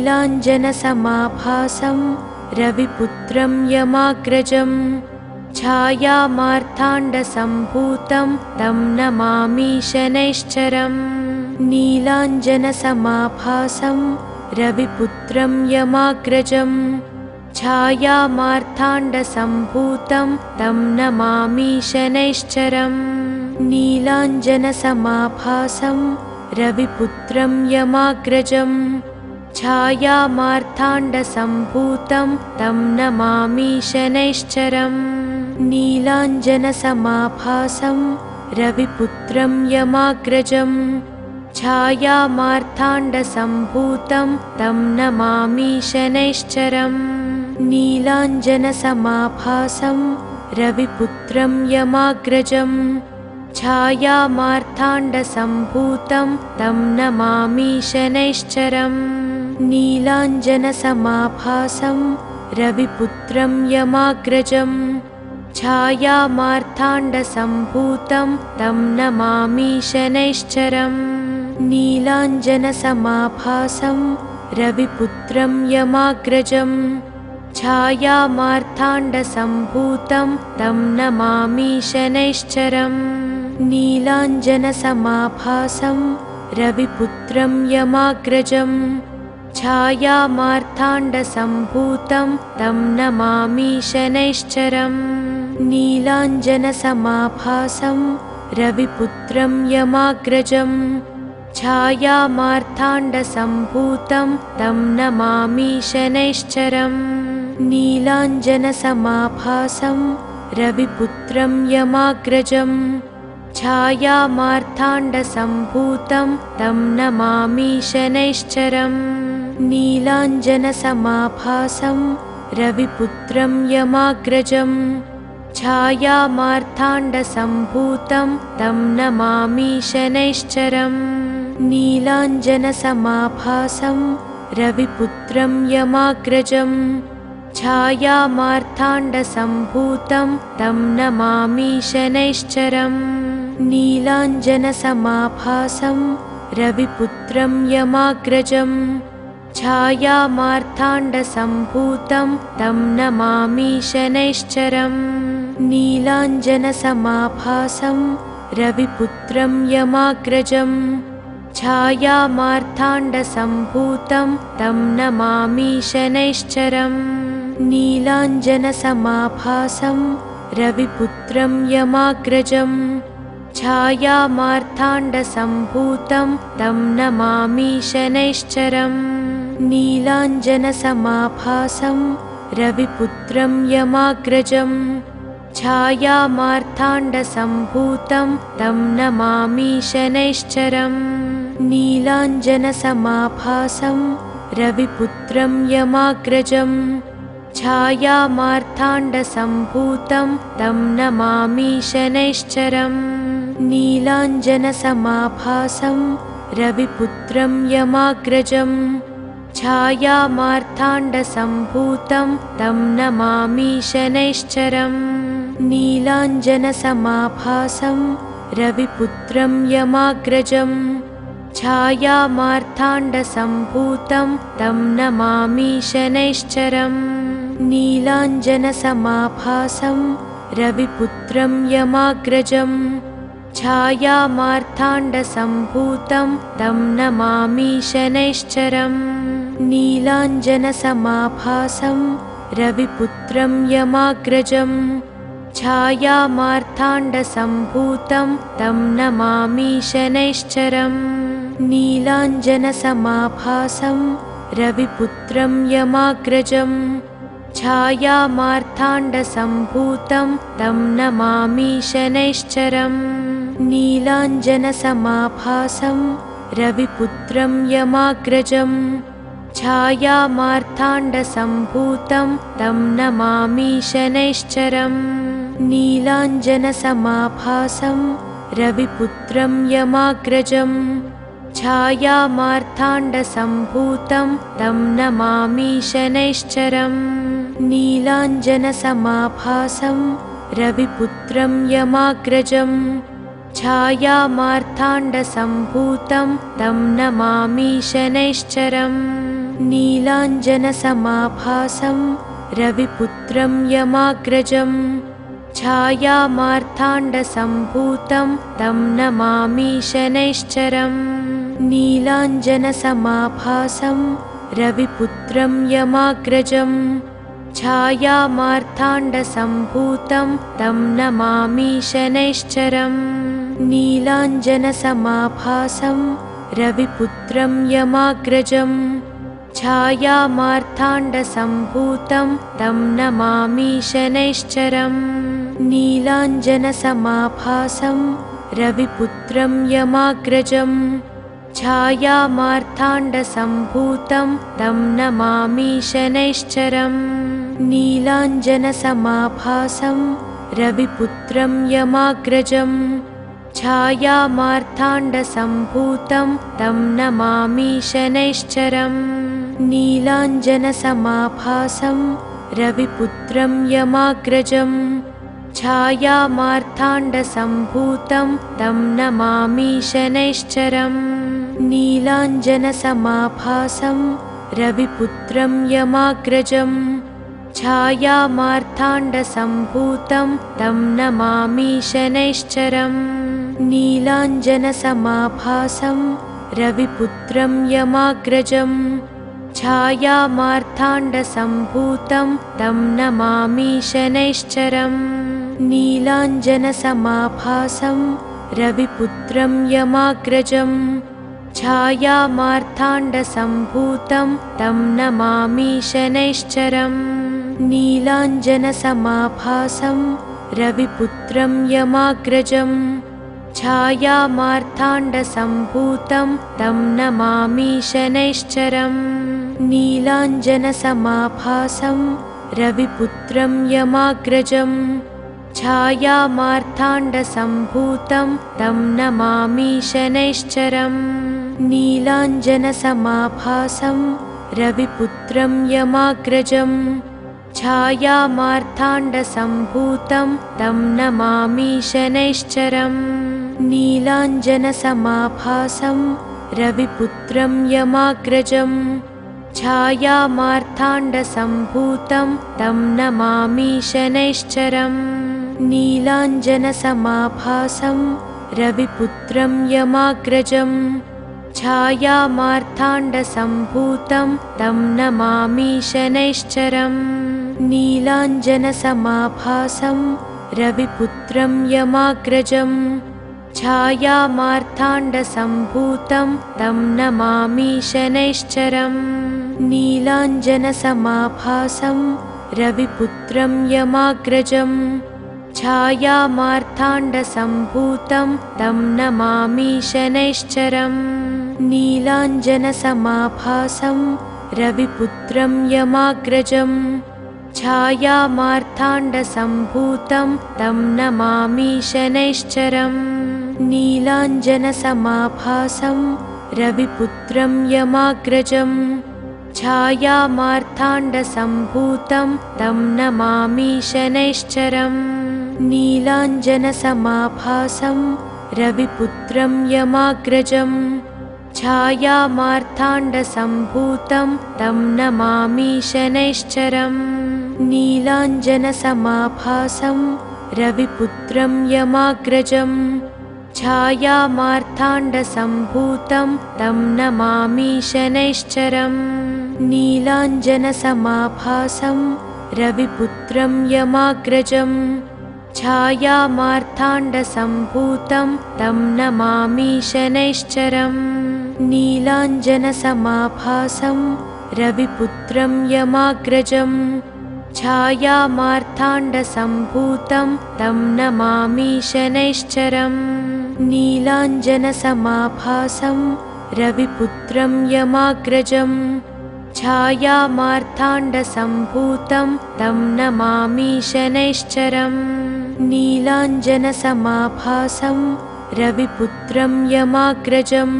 नीलाञ्जनसमाभासं रविपुत्रं यमाग्रजं छायामार्ताण्डसम्भूतं तं नमामि शनैश्चरम्। नीलाञ्जनसमाभासं रविपुत्रं यमाग्रजं छायामार्ताण्डसम्भूतं तं नमामि शनैश्चरम्। नीलाञ्जनसमाभासं रविपुत्रं यमाग्रजं छायामार्ताण्डसम्भूतं तं नमामि शनैश्चरम्। नीलाञ्जनसमाभासं रविपुत्रं यमाग्रजं छायामार्ताण्डसम्भूतं तं नमामि शनैश्चरम्। नीलाञ्जनसमाभासं रविपुत्रं यमाग्रजं छायामार्ताण्डसम्भूतं तं नमामि शनैश्चरम्। नीलाञ्जनसमाभासं रविपुत्रं यमाग्रजं छायामार्ताण्डसम्भूतं तं नमामि शनैश्चरम्। नीलाञ्जनसमाभासं रविपुत्रं यमाग्रजं छायामार्ताण्डसम्भूतं तं नमामि शनैश्चरम्। नीलाञ्जनसमाभासं रविपुत्रं यमाग्रजं छायामार्ताण्डसम्भूतं तं नमामि शनैश्चरम्। नीलाञ्जनसमाभासं रविपुत्रं यमाग्रजं छायामार्ताण्डसम्भूतं तं नमामि शनैश्चरम्। नीलाञ्जनसमाभासं रविपुत्रं यमाग्रजं छायामार्ताण्डसम्भूतं तं नमामि शनैश्चरम्। नीलाञ्जनसमाभासं रविपुत्रं यमाग्रजं छायामार्ताण्डसम्भूतं तं नमामि शनैश्चरम्। नीलाञ्जनसमाभासं रविपुत्रं यमाग्रजं छायामार्ताण्डसम्भूतं तं नमामि शनैश्चरम्। नीलाञ्जनसमाभासं रविपुत्रं यमाग्रजं छायामार्ताण्डसम्भूतं तं नमामि शनैश्चरम्। नीलाञ्जनसमाभासं रविपुत्रं यमाग्रजं छायामार्ताण्डसम्भूतं तं नमामि शनैश्चरम्। नीलाञ्जनसमाभासं रविपुत्रं यमाग्रजं छायामार्ताण्डसम्भूतं तं नमामि शनैश्चरम्। नीलाञ्जनसमाभासं रविपुत्रं यमाग्रजं छायामार्ताण्डसम्भूतं तं नमामि शनैश्चरम्। नीलाञ्जनसमाभासं रविपुत्रं यमाग्रजं छायामार्ताण्डसम्भूतं तं नमामि शनैश्चरम्। नीलाञ्जनसमाभासं रविपुत्रं यमाग्रजं छायामार्ताण्डसम्भूतं तं नमामि शनैश्चरम्। नीलाञ्जनसमाभासं रविपुत्रं यमाग्रजं छायामार्ताण्डसम्भूतं तं नमामि शनैश्चरम्। नीलाञ्जनसमाभासं रविपुत्रं यमाग्रजं छायामार्ताण्डसम्भूतं तं नमामि शनैश्चरम्। नीलाञ्जनसमाभासं रविपुत्रं यमाग्रजं छायामार्ताण्डसम्भूतं तं नमामि शनैश्चरम्। नीलाञ्जनसमाभासं रविपुत्रं यमाग्रजं छायामार्ताण्डसम्भूतं तं नमामि शनैश्चरम्। नीलाञ्जनसमाभासं रविपुत्रं यमाग्रजं छायामार्ताण्डसम्भूतं तं नमामि शनैश्चरम्। नीलाञ्जनसमाभासं रविपुत्रं यमाग्रजं छायामार्ताण्डसम्भूतं तं नमामि शनैश्चरम्। नीलाञ्जनसमाभासं रविपुत्रं यमाग्रजं छायामार्ताण्डसम्भूतं तं नमामि शनैश्चरम्। नीलाञ्जनसमाभासं रविपुत्रं यमाग्रजं छायामार्ताण्डसम्भूतं तं नमामि शनैश्चरम् नीलाञ्जनसमाभासं रविपुत्रं यमाग्रजं छायामार्ताण्डसम्भूतं तं नमामि शनैश्चरम् नीलाञ्जनसमाभासं रविपुत्रं यमाग्रजं छायामार्ताण्डसम्भूतं तं नमामि शनैश्चरम् नीलाञ्जनसमाभासं रविपुत्रं यमाग्रजं छायामार्ताण्डसम्भूतं तं नमामि शनैश्चरम् नीलाञ्जनसमाभासं रविपुत्रं यमाग्रजं छायामार्ताण्डसम्भूतं तं नमामि शनैश्चरम् नीलाञ्जनसमाभासं रविपुत्रं यमाग्रजं छायामार्ताण्डसम्भूतं तं नमामि शनैश्चरम् नीलाञ्जनसमाभासं रविपुत्रं यमाग्रजं छायामार्ताण्डसम्भूतं तं नमामि शनैश्चरम् नीलाञ्जनसमाभासं रविपुत्रं यमाग्रजं छायामार्ताण्डसम्भूतं तं नमामि शनैश्चरम् नीलाञ्जनसमाभासं रविपुत्रं यमाग्रजं छायामार्ताण्डसम्भूतं तं नमामि शनैश्चरम् नीलाञ्जनसमाभासं रविपुत्रं यमाग्रजं छायामार्ताण्डसम्भूतं तं नमामि शनैश्चरम् नीलाञ्जनसमाभासं रविपुत्रं यमाग्रजं छायामार्ताण्डसम्भूतं तं नमामि शनैश्चरम् नीलाञ्जनसमाभासं रविपुत्रं यमाग्रजं छायामार्ताण्डसम्भूतं तं नमामि शनैश्चरम् नीलाञ्जनसमाभासं रविपुत्रं यमाग्रजं छायामार्ताण्डसम्भूतं तं नमामि शनैश्चरम् नीलाञ्जनसमाभासं रविपुत्रं यमाग्रजं छायामार्ताण्डसम्भूतं तं नमामि शनैश्चरम् नीलाञ्जनसमाभासं रविपुत्रं यमाग्रजं छायामार्ताण्डसम्भूतं तं नमामि शनैश्चरम् नीलाञ्जनसमाभासं रविपुत्रं यमाग्रजं छायामार्ताण्डसम्भूतं तं नमामि शनैश्चरम् नीलाञ्जनसमाभासं रविपुत्रं यमाग्रजं छायामार्ताण्डसम्भूतं तं नमामि शनैश्चरम् नीलाञ्जनसमाभासं रविपुत्रं यमाग्रजं छायामार्ताण्डसम्भूतं तं नमामि शनैश्चरम् नीलाञ्जनसमाभासं रविपुत्रं यमाग्रजं छायामार्ताण्डसम्भूतं तं नमामि शनैश्चरम् नीलाञ्जनसमाभासं रविपुत्रं यमाग्रजं छायामार्ताण्डसम्भूतं तं नमामि शनैश्चरम् नीलाञ्जनसमाभासं रविपुत्रं यमाग्रजं छायामार्ताण्डसम्भूतं तं नमामि शनैश्चरम् नीलाञ्जनसमाभासं रविपुत्रं यमाग्रजं छायामार्ताण्डसम्भूतं तं नमामि शनैश्चरम् नीलाञ्जनसमाभासं रविपुत्रं यमाग्रजं छायामार्ताण्डसम्भूतं तं नमामि शनैश्चरम् नीलाञ्जनसमाभासं रविपुत्रं यमाग्रजं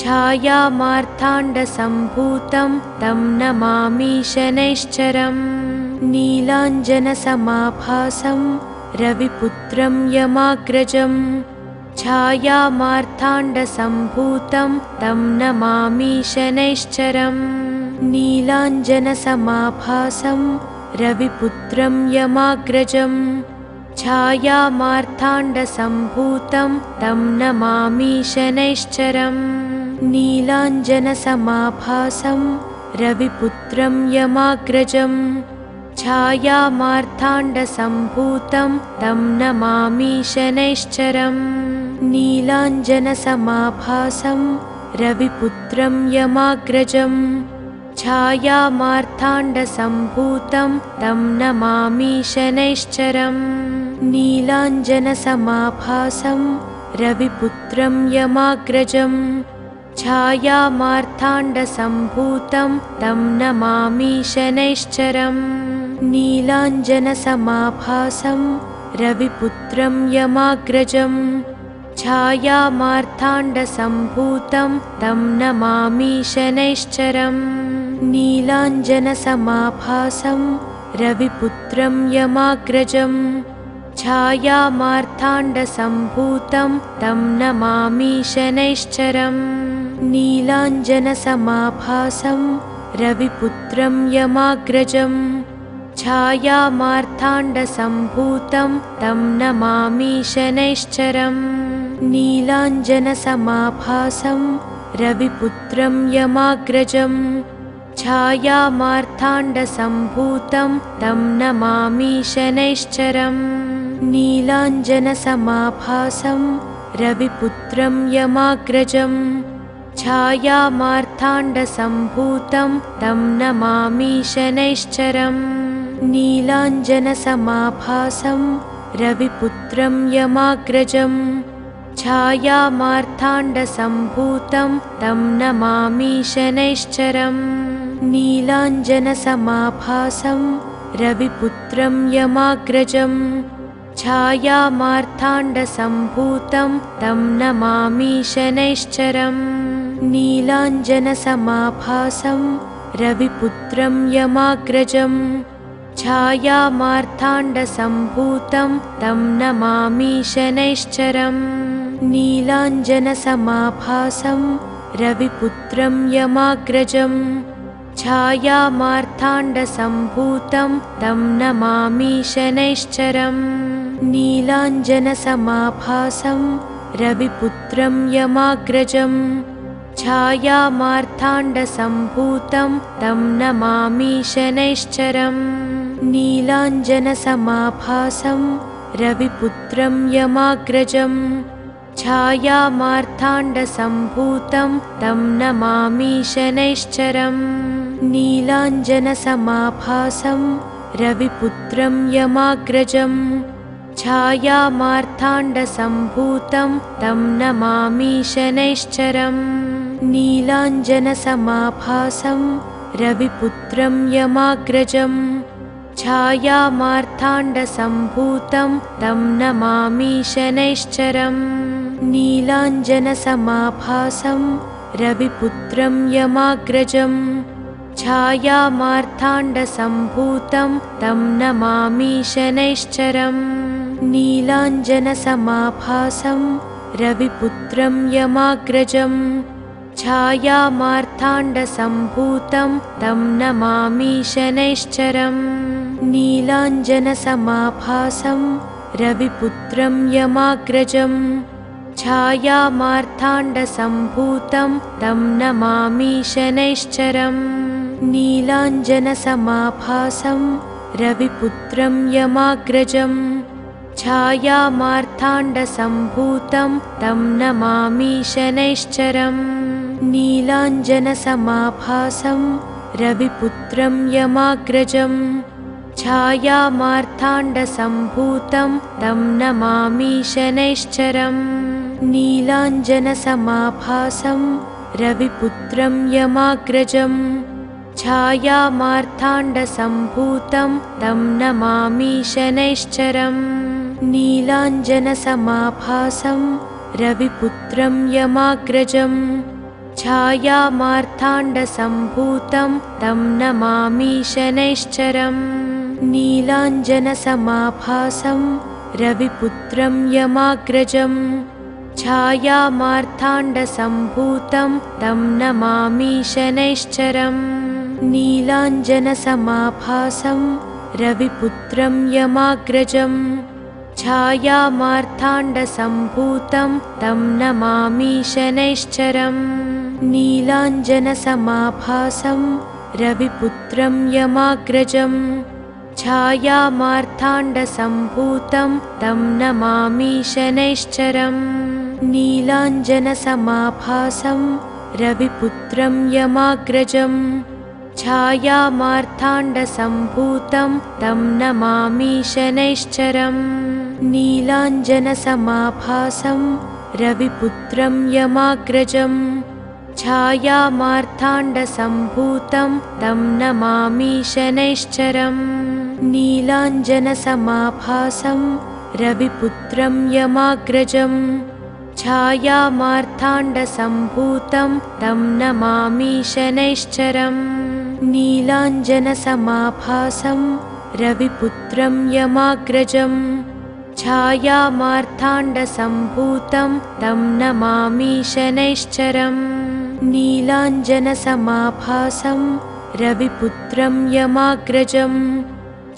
छायामार्ताण्डसम्भूतं तं नमामि शनैश्चरम् नीलाञ्जनसमाभासं रविपुत्रं यमाग्रजं छायामार्ताण्डसम्भूतं तं नमामि शनैश्चरम् नीलाञ्जनसमाभासं रविपुत्रं यमाग्रजं छायामार्ताण्डसम्भूतं तं नमामि शनैश्चरम् नीलाञ्जनसमाभासं रविपुत्रं यमाग्रजं छायामार्ताण्डसम्भूतं तं नमामि शनैश्चरम् नीलाञ्जनसमाभासं रविपुत्रं यमाग्रजं छायामार्ताण्डसम्भूतं तं नमामि शनैश्चरम् नीलाञ्जनसमाभासं रविपुत्रं यमाग्रजं छायामार्ताण्डसम्भूतं तं नमामि शनैश्चरम् नीलाञ्जनसमाभासं रविपुत्रं यमाग्रजं छायामार्ताण्डसम्भूतं तं नमामि शनैश्चरम् नीलाञ्जनसमाभासं रविपुत्रं यमाग्रजं छायामार्ताण्डसम्भूतं तं नमामि शनैश्चरम् नीलाञ्जनसमाभासं रविपुत्रं यमाग्रजं छायामार्ताण्डसम्भूतं तं नमामि शनैश्चरम् नीलाञ्जनसमाभासं रविपुत्रं यमाग्रजं छायामार्ताण्डसम्भूतं तं नमामि शनैश्चरम् नीलाञ्जनसमाभासं रविपुत्रं यमाग्रजं छायामार्ताण्डसम्भूतं तं नमामि शनैश्चरम् नीलाञ्जनसमाभासं रविपुत्रं यमाग्रजं छायामार्ताण्डसम्भूतं तं नमामि शनैश्चरम् नीलाञ्जनसमाभासं रविपुत्रं यमाग्रजं छायामार्ताण्डसम्भूतं तं नमामि शनैश्चरम् नीलाञ्जनसमाभासं रविपुत्रं यमाग्रजं छायामार्ताण्डसम्भूतं तं नमामि शनैश्चरम् नीलाञ्जनसमाभासं रविपुत्रं यमाग्रजं छायामार्ताण्डसम्भूतं तं नमामि शनैश्चरम् नीलाञ्जनसमाभासं रविपुत्रं यमाग्रजं छायामार्ताण्डसम्भूतं तं नमामि शनैश्चरम् नीलाञ्जनसमाभासं रविपुत्रं यमाग्रजं छायामार्ताण्डसम्भूतं तं नमामि शनैश्चरम् नीलाञ्जनसमाभासं रविपुत्रं यमाग्रजं छायामार्ताण्डसम्भूतं तं नमामि शनैश्चरम् नीलाञ्जनसमाभासं रविपुत्रं यमाग्रजं छायामार्ताण्डसम्भूतं तं नमामि शनैश्चरम् नीलाञ्जनसमाभासं रविपुत्रं यमाग्रजं छायामार्ताण्डसम्भूतं तं नमामि शनैश्चरम् नीलाञ्जनसमाभासं रविपुत्रं यमाग्रजं छायामार्ताण्डसम्भूतं तं नमामि शनैश्चरम् नीलाञ्जनसमाभासं रविपुत्रं यमाग्रजं छायामार्ताण्डसम्भूतं तं नमामि शनैश्चरम् नीलाञ्जनसमाभासं रविपुत्रं यमाग्रजं छायामार्ताण्डसम्भूतं तं नमामि शनैश्चरम् नीलाञ्जनसमाभासं रविपुत्रं यमाग्रजं छायामार्ताण्डसम्भूतं तं नमामि शनैश्चरम् नीलाञ्जनसमाभासं रविपुत्रं यमाग्रजं छायामार्ताण्डसम्भूतं तं नमामि शनैश्चरम् नीलाञ्जनसमाभासं रविपुत्रं यमाग्रजं छायामार्ताण्डसम्भूतं तं नमामि शनैश्चरम् नीलाञ्जनसमाभासं रविपुत्रं यमाग्रजं छायामार्ताण्डसम्भूतं तं नमामि शनैश्चरम् नीलाञ्जनसमाभासं रविपुत्रं यमाग्रजं छायामार्ताण्डसम्भूतं तं नमामि शनैश्चरम् नीलाञ्जनसमाभासं रविपुत्रं यमाग्रजं छायामार्ताण्डसम्भूतं तं नमामि शनैश्चरम् नीलाञ्जनसमाभासं रविपुत्रं यमाग्रजं छायामार्ताण्डसम्भूतं तं नमामि शनैश्चरम् नीलाञ्जनसमाभासं रविपुत्रं यमाग्रजं छायामार्ताण्डसम्भूतं तं नमामि शनैश्चरम् नीलाञ्जनसमाभासं रविपुत्रं यमाग्रजं छायामार्ताण्डसम्भूतं तं नमामि शनैश्चरम् नीलाञ्जनसमाभासं रविपुत्रं यमाग्रजं छायामार्ताण्डसम्भूतं तं नमामि शनैश्चरम् नीलाञ्जनसमाभासं रविपुत्रं यमाग्रजं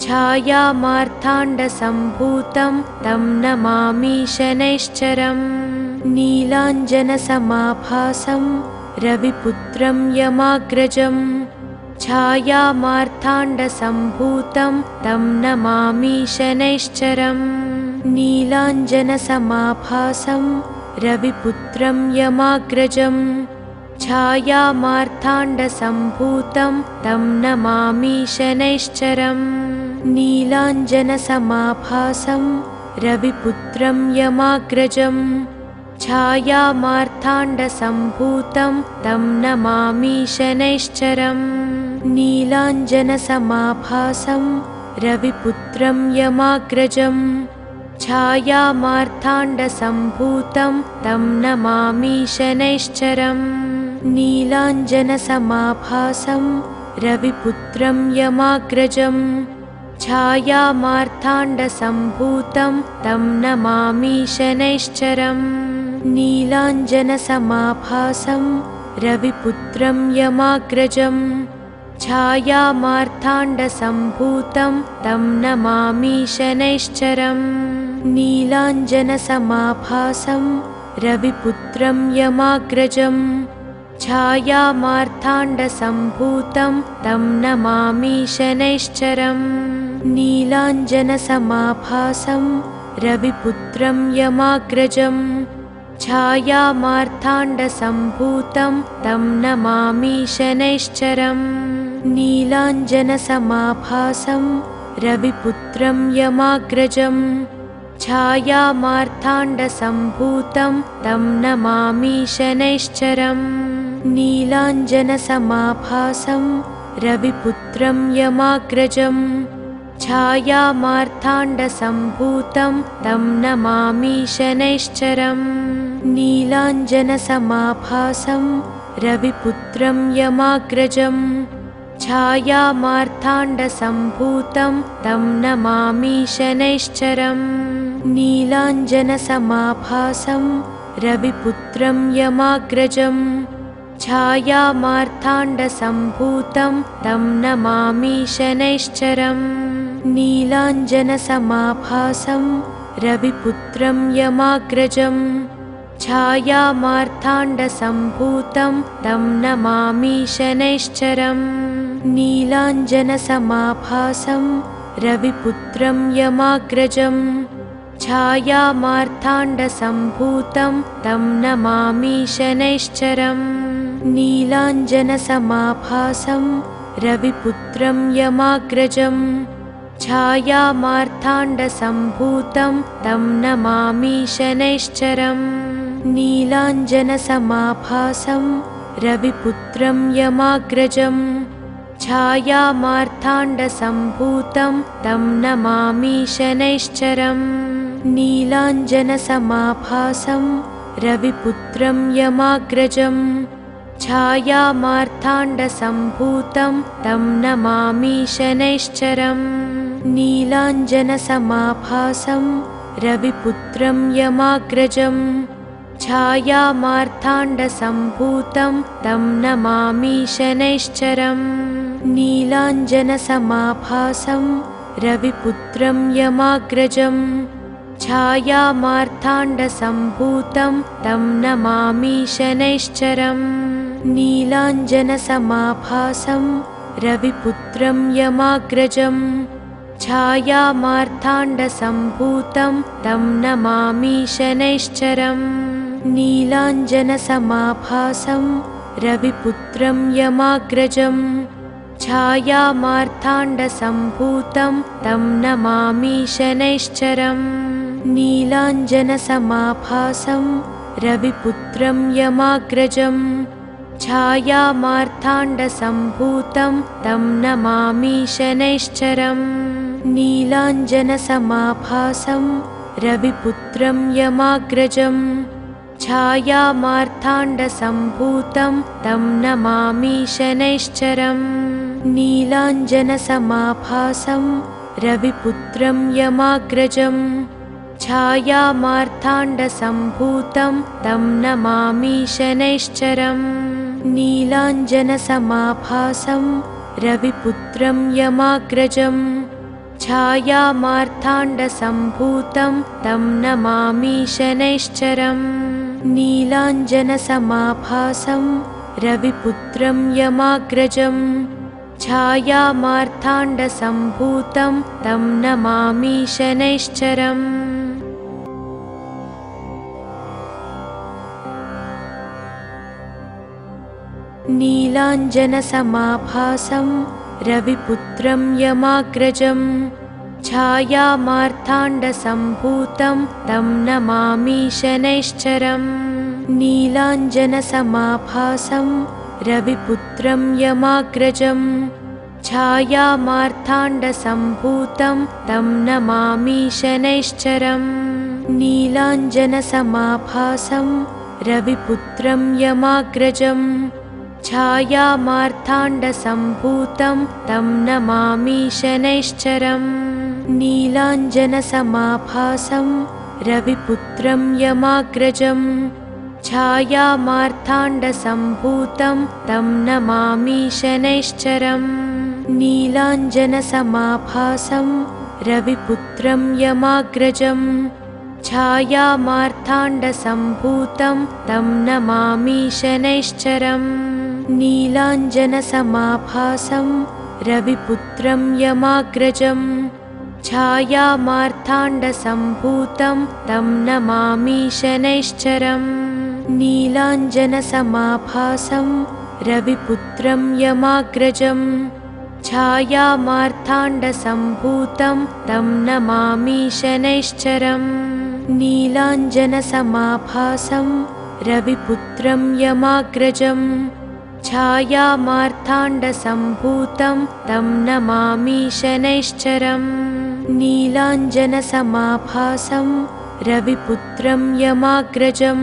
छायामार्ताण्डसम्भूतं तं नमामि शनैश्चरम् नीलाञ्जनसमाभासं रविपुत्रं यमाग्रजं छायामार्ताण्डसम्भूतं तं नमामि शनैश्चरम् नीलाञ्जनसमाभासं रविपुत्रं यमाग्रजं छायामार्ताण्डसम्भूतं तं नमामि शनैश्चरम् नीलाञ्जनसमाभासं रविपुत्रं यमाग्रजं छायामार्ताण्डसम्भूतं तं नमामि शनैश्चरम् नीलाञ्जनसमाभासं रविपुत्रं यमाग्रजं छायामार्ताण्डसम्भूतं तं नमामि शनैश्चरम् नीलाञ्जनसमाभासं रविपुत्रं यमाग्रजं छायामार्ताण्डसम्भूतं तं नमामि शनैश्चरम् नीलाञ्जनसमाभासं रविपुत्रं यमाग्रजं छायामार्ताण्डसम्भूतं तं नमामि शनैश्चरम् नीलाञ्जनसमाभासं रविपुत्रं यमाग्रजं छायामार्ताण्डसम्भूतं तं नमामि शनैश्चरम् नीलाञ्जनसमाभासं रविपुत्रं यमाग्रजं छायामार्ताण्डसम्भूतं तं नमामि शनैश्चरम् नीलाञ्जनसमाभासं रविपुत्रं यमाग्रजं छायामार्ताण्डसम्भूतं तं नमामि शनैश्चरम् नीलाञ्जनसमाभासं रविपुत्रं यमाग्रजं छायामार्ताण्डसम्भूतं तं नमामि शनैश्चरम् नीलाञ्जनसमाभासं रविपुत्रं यमाग्रजं छायामार्ताण्डसम्भूतं तं नमामि शनैश्चरम् नीलाञ्जनसमाभासं रविपुत्रं यमाग्रजं छायामार्ताण्डसम्भूतं तं नमामि शनैश्चरम् नीलाञ्जनसमाभासं रविपुत्रं यमाग्रजं छायामार्ताण्डसम्भूतं तं नमामि शनैश्चरम् नीलाञ्जनसमाभासं रविपुत्रं यमाग्रजं छायामार्ताण्डसम्भूतं तं नमामि शनैश्चरम् नीलाञ्जनसमाभासं रविपुत्रं यमाग्रजं छायामार्ताण्डसम्भूतं तं नमामि शनैश्चरम् नीलाञ्जनसमाभासं रविपुत्रं यमाग्रजं छायामार्ताण्डसम्भूतं तं नमामि शनैश्चरम् नीलाञ्जनसमाभासं रविपुत्रं यमाग्रजं छायामार्ताण्डसम्भूतं तं नमामि शनैश्चरम् नीलाञ्जनसमाभासं रविपुत्रं यमाग्रजं छायामार्ताण्डसम्भूतं तं नमामि शनैश्चरम् नीलाञ्जनसमाभासं रविपुत्रं यमाग्रजं छायामार्ताण्डसम्भूतं तं नमामि शनैश्चरम् नीलाञ्जनसमाभासं रविपुत्रं यमाग्रजं छायामार्ताण्डसम्भूतं तं नमामि शनैश्चरम् नीलाञ्जनसमाभासं रविपुत्रं यमाग्रजं छायामार्ताण्डसम्भूतं तं नमामि शनैश्चरम् नीलाञ्जनसमाभासं रविपुत्रं यमाग्रजं छायामार्ताण्डसम्भूतं तं नमामि शनैश्चरम् नीलाञ्जनसमाभासं रविपुत्रं यमाग्रजं छायामार्ताण्डसम्भूतं तं नमामि शनैश्चरम् नीलाञ्जनसमाभासं रविपुत्रं यमाग्रजं छायामार्ताण्डसम्भूतं तं नमामि शनैश्चरम् नीलाञ्जनसमाभासं रविपुत्रं यमाग्रजं छायामार्ताण्डसम्भूतं तं नमामि शनैश्चरम् नीलाञ्जनसमाभासं रविपुत्रं यमाग्रजं छायामार्ताण्डसम्भूतं तं नमामि शनैश्चरम् नीलाञ्जनसमाभासं रविपुत्रं यमाग्रजं छायामार्ताण्डसम्भूतं तं नमामि शनैश्चरम् नीलाञ्जनसमाभासं रविपुत्रं यमाग्रजं छायामार्ताण्डसम्भूतं तं नमामि शनैश्चरम् नीलाञ्जनसमाभासं रविपुत्रं यमाग्रजं छायामार्ताण्डसम्भूतं तं नमामि शनैश्चरम् नीलाञ्जनसमाभासं रविपुत्रं यमाग्रजं छायामार्ताण्डसम्भूतं तं नमामि शनैश्चरम् नीलाञ्जनसमाभासं रविपुत्रं यमाग्रजं छायामार्ताण्डसम्भूतं तं नमामि शनैश्चरम् नीलाञ्जनसमाभासं रविपुत्रं यमाग्रजं छायामार्ताण्डसम्भूतं तं नमामि शनैश्चरम् नीलाञ्जनसमाभासं रविपुत्रं यमाग्रजं छायामार्ताण्डसम्भूतं तं नमामि शनैश्चरम् नीलाञ्जनसमाभासं रविपुत्रं यमाग्रजं छायामार्ताण्डसम्भूतं तं नमामि शनैश्चरम् नीलाञ्जनसमाभासं रविपुत्रं यमाग्रजं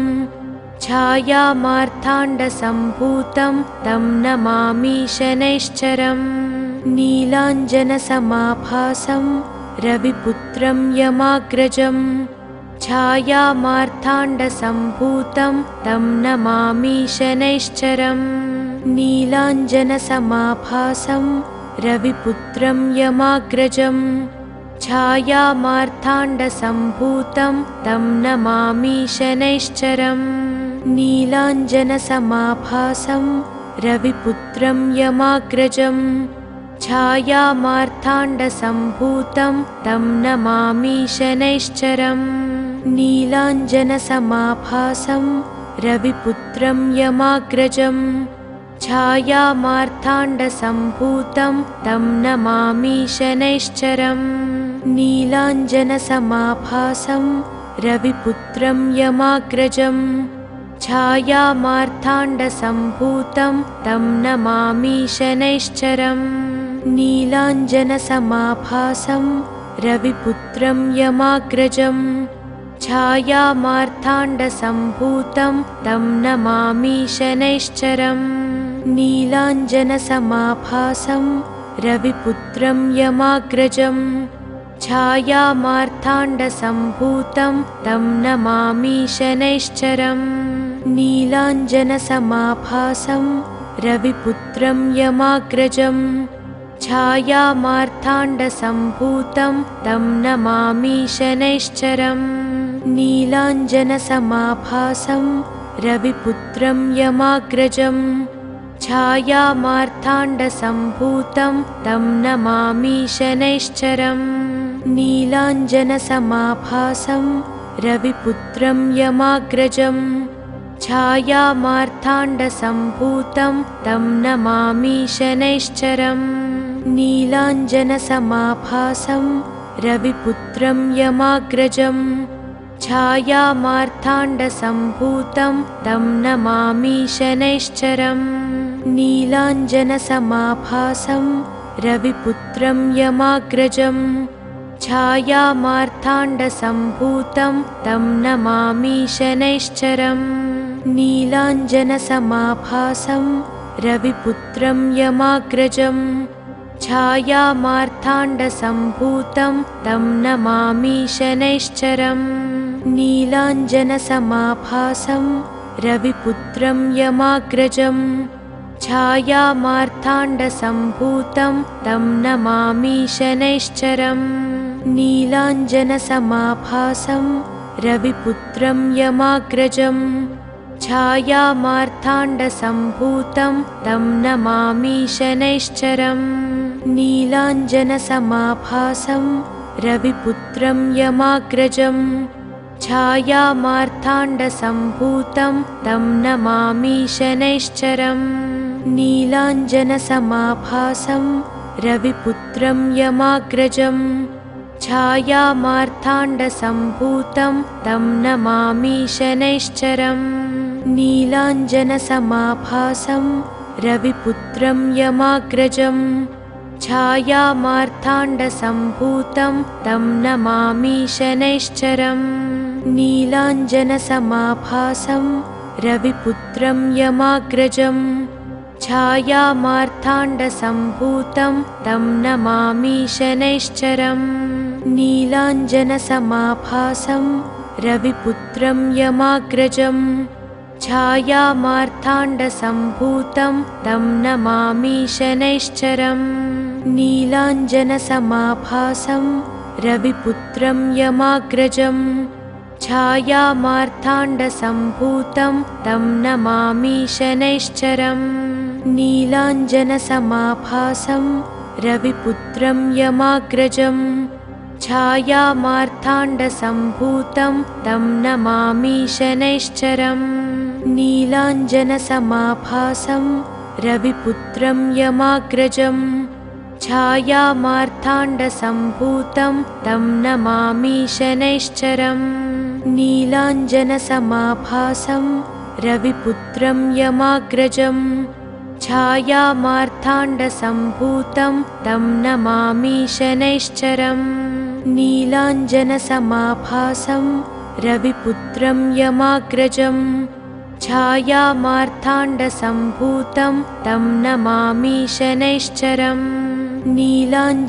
छायामार्ताण्डसम्भूतं तं नमामि शनैश्चरम् नीलाञ्जनसमाभासं रविपुत्रं यमाग्रजं छायामार्ताण्डसम्भूतं तं नमामि शनैश्चरम् नीलाञ्जनसमाभासं रविपुत्रं यमाग्रजं छायामार्ताण्डसम्भूतं तं नमामि शनैश्चरम् नीलाञ्जनसमाभासं रविपुत्रं यमाग्रजं छायामार्ताण्डसम्भूतं तं नमामि शनैश्चरम् नीलाञ्जनसमाभासं रविपुत्रं यमाग्रजं छायामार्ताण्डसम्भूतं तं नमामि शनैश्चरम् नीलाञ्जनसमाभासं रविपुत्रं यमाग्रजं छायामार्ताण्डसम्भूतं तं नमामि शनैश्चरम् नीलाञ्जनसमाभासं रविपुत्रं यमाग्रजं छायामार्ताण्डसम्भूतं तं नमामि शनैश्चरम् नीलाञ्जनसमाभासं रविपुत्रं यमाग्रजं छायामार्ताण्डसम्भूतं तं नमामि शनैश्चरम् नीलाञ्जनसमाभासं रविपुत्रं यमाग्रजं छायामार्ताण्डसम्भूतं तं नमामि शनैश्चरम् नीलाञ्जनसमाभासं रविपुत्रं यमाग्रजम् छायामार्ताण्डसम्भूतं तं नमामि शनैश्चरम् नीलाञ्जनसमाभासं रविपुत्रं यमाग्रजम् छायामार्ताण्डसम्भूतं तं नमामि शनैश्चरम् नीलाञ्जनसमाभासं रविपुत्रं यमाग्रजम् छायामार्ताण्डसम्भूतं तं नमामि शनैश्चरम् नीलाञ्जनसमाभासं रविपुत्रं यमाग्रजम् छायामार्ताण्डसम्भूतं तं नमामि शनैश्चरम् नीलाञ्जनसमाभासं रविपुत्रं यमाग्रजम् छायामार्ताण्डसम्भूतं तं नमामि शनैश्चरम् नीलाञ्जनसमाभासं रविपुत्रं यमाग्रजम् छायामार्ताण्डसम्भूतं तं नमामि शनैश्चरम् नीलाञ्जनसमाभासं रविपुत्रं यमाग्रजम् छायामार्ताण्डसम्भूतं तं नमामि शनैश्चरम् नीलाञ्जनसमाभासं रविपुत्रं यमाग्रजम् छायामार्ताण्डसम्भूतं तं नमामि शनैश्चरम् नीलाञ्जनसमाभासं रविपुत्रं यमाग्रजम् छायामार्ताण्डसम्भूतं तं नमामि शनैश्चरम् नीलाञ्जनसमाभासं रविपुत्रं यमाग्रजम् छायामार्ताण्डसम्भूतं तं नमामि शनैश्चरम् नीलाञ्जनसमाभासं रविपुत्रं यमाग्रजम् छायामार्ताण्डसम्भूतं तं नमामि शनैश्चरम् नीलाञ्जनसमाभासं रविपुत्रं यमाग्रजम् छायामार्ताण्डसम्भूतं तं नमामि शनैश्चरम् नीलाञ्जनसमाभासं रविपुत्रं यमाग्रजम् छायामार्ताण्डसम्भूतं तं नमामि शनैश्चरम् नीलाञ्जनसमाभासं रविपुत्रं यमाग्रजम् छायामार्ताण्डसम्भूतं तं नमामि शनैश्चरम् नीलाञ्जनसमाभासं रविपुत्रं यमाग्रजम् छायामार्ताण्डसम्भूतं तं नमामि शनैश्चरम् नीलाञ्जनसमाभासं रविपुत्रं यमाग्रजम् छायामार्ताण्डसम्भूतं तं नमामि शनैश्चरम् नीलाञ्जनसमाभासं रविपुत्रं यमाग्रजम् छायामार्ताण्डसम्भूतं तं नमामि शनैश्चरम् नीलाञ्जनसमाभासं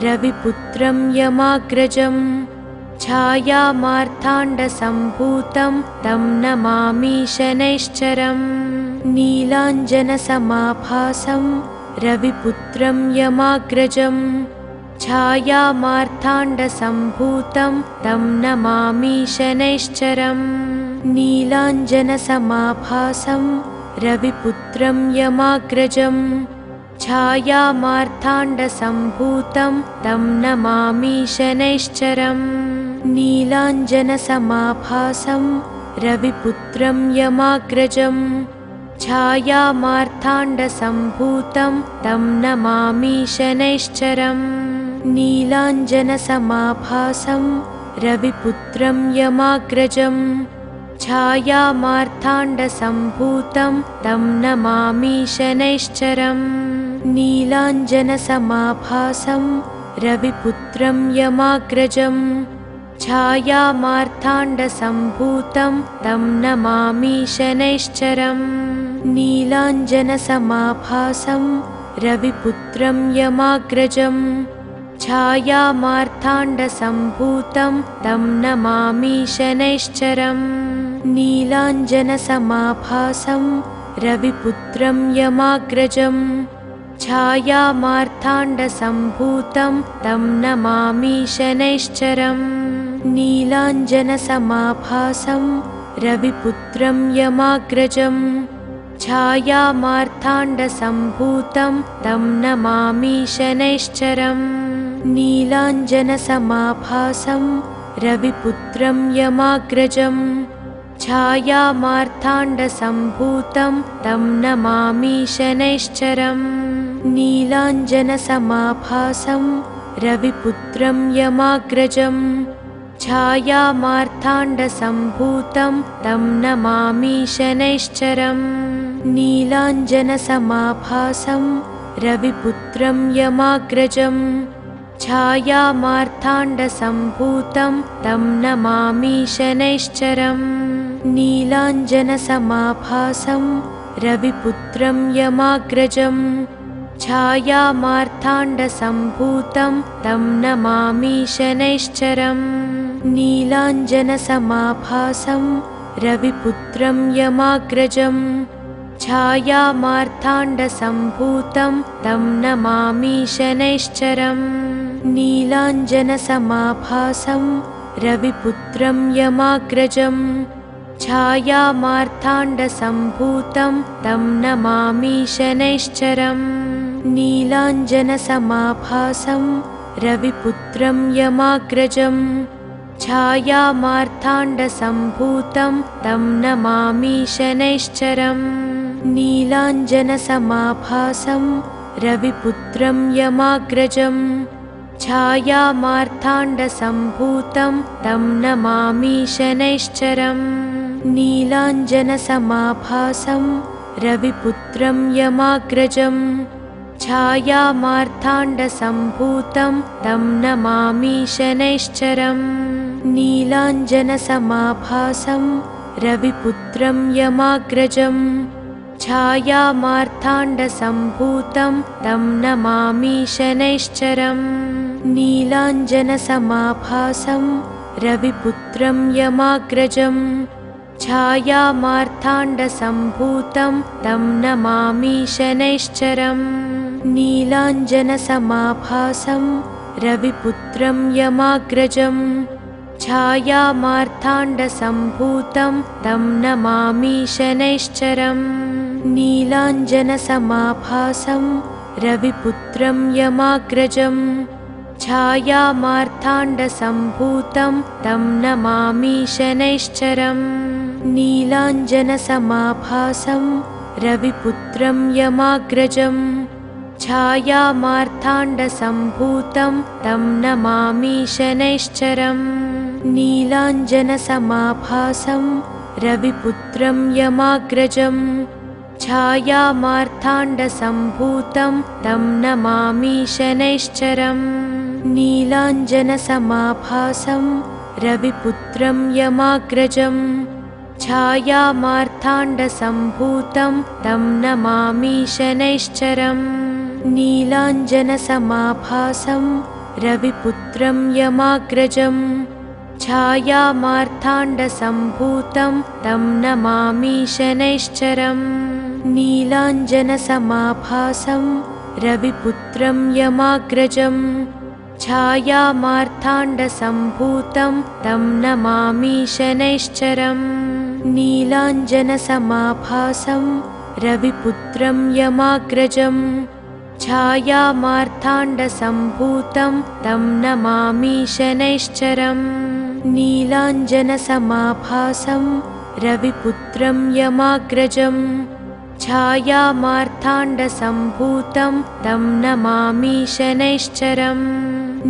रविपुत्रं यमाग्रजम् छायामार्ताण्डसम्भूतं तं नमामि शनैश्चरम् नीलाञ्जनसमाभासं रविपुत्रं यमाग्रजम् छायामार्ताण्डसम्भूतं तं नमामि शनैश्चरम् नीलाञ्जनसमाभासं रविपुत्रं यमाग्रजम् छायामार्ताण्डसम्भूतं तं नमामि शनैश्चरम् नीलाञ्जनसमाभासं रविपुत्रं यमाग्रजम् छायामार्ताण्डसम्भूतं तं नमामि शनैश्चरम् नीलाञ्जनसमाभासं रविपुत्रं यमाग्रजम् छायामार्ताण्डसम्भूतं तं नमामि शनैश्चरम् नीलाञ्जनसमाभासं रविपुत्रं यमाग्रजम् छायामार्ताण्डसम्भूतं तं नमामि शनैश्चरम् नीलाञ्जनसमाभासं रविपुत्रं यमाग्रजम् छायामार्ताण्डसम्भूतं तं नमामि शनैश्चरम् नीलाञ्जनसमाभासं रविपुत्रं यमाग्रजम् छायामार्ताण्डसम्भूतं तं नमामि शनैश्चरम् नीलाञ्जनसमाभासं रविपुत्रं यमाग्रजम् छायामार्ताण्डसम्भूतं तं नमामि शनैश्चरम् नीलाञ्जनसमाभासं रविपुत्रं यमाग्रजम् छायामार्ताण्डसम्भूतं तं नमामि शनैश्चरम् नीलाञ्जनसमाभासं रविपुत्रं यमाग्रजम् छायामार्ताण्डसम्भूतं तं नमामि शनैश्चरम् नीलाञ्जनसमाभासं रविपुत्रं यमाग्रजम् छायामार्ताण्डसम्भूतं तं नमामि शनैश्चरम् नीलाञ्जनसमाभासं रविपुत्रं यमाग्रजम् छायामार्ताण्डसम्भूतं तं नमामि शनैश्चरम् नीलाञ्जनसमाभासं रविपुत्रं यमाग्रजम् छायामार्ताण्डसम्भूतं तं नमामि शनैश्चरम् नीलाञ्जनसमाभासं रविपुत्रं यमाग्रजम् छायामार्ताण्डसम्भूतं तं नमामि शनैश्चरम् नीलाञ्जनसमाभासं रविपुत्रं यमाग्रजम् छायामार्ताण्डसम्भूतं तं नमामि शनैश्चरम् नीलाञ्जनसमाभासं रविपुत्रं यमाग्रजम् छायामार्ताण्डसम्भूतं तं नमामि शनैश्चरम् नीलाञ्जनसमाभासं रविपुत्रं यमाग्रजम् छायामार्ताण्डसम्भूतं तं नमामि शनैश्चरम् नीलाञ्जनसमाभासं रविपुत्रं यमाग्रजम् छायामार्ताण्डसम्भूतं तं नमामि शनैश्चरम् नीलाञ्जनसमाभासं रविपुत्रं यमाग्रजम् छायामार्ताण्डसम्भूतं तं नमामि शनैश्चरम् नीलाञ्जनसमाभासं रविपुत्रं यमाग्रजम् छायामार्ताण्डसम्भूतं तं नमामि शनैश्चरम् नीलाञ्जनसमाभासं रविपुत्रं यमाग्रजम् छायामार्ताण्डसम्भूतं तं नमामि शनैश्चरम् नीलाञ्जनसमाभासं रविपुत्रं यमाग्रजम् छायामार्ताण्डसम्भूतं तं नमामि शनैश्चरम् नीलाञ्जनसमाभासं रविपुत्रं यमाग्रजम् छायामार्ताण्डसम्भूतं तं नमामि शनैश्चरम् नीलाञ्जनसमाभासं रविपुत्रं यमाग्रजम् छायामार्ताण्डसम्भूतं तं नमामि शनैश्चरम् नीलाञ्जनसमाभासं रविपुत्रं यमाग्रजम् छायामार्ताण्डसम्भूतं तं नमामि शनैश्चरम् नीलाञ्जनसमाभासं रविपुत्रं यमाग्रजम् छायामार्ताण्डसम्भूतं तं नमामि शनैश्चरम् नीलाञ्जनसमाभासं रविपुत्रं यमाग्रजम् छायामार्ताण्डसम्भूतं तं नमामि शनैश्चरम् नीलाञ्जनसमाभासं रविपुत्रं यमाग्रजम् छायामार्ताण्डसम्भूतं तं नमामि शनैश्चरम्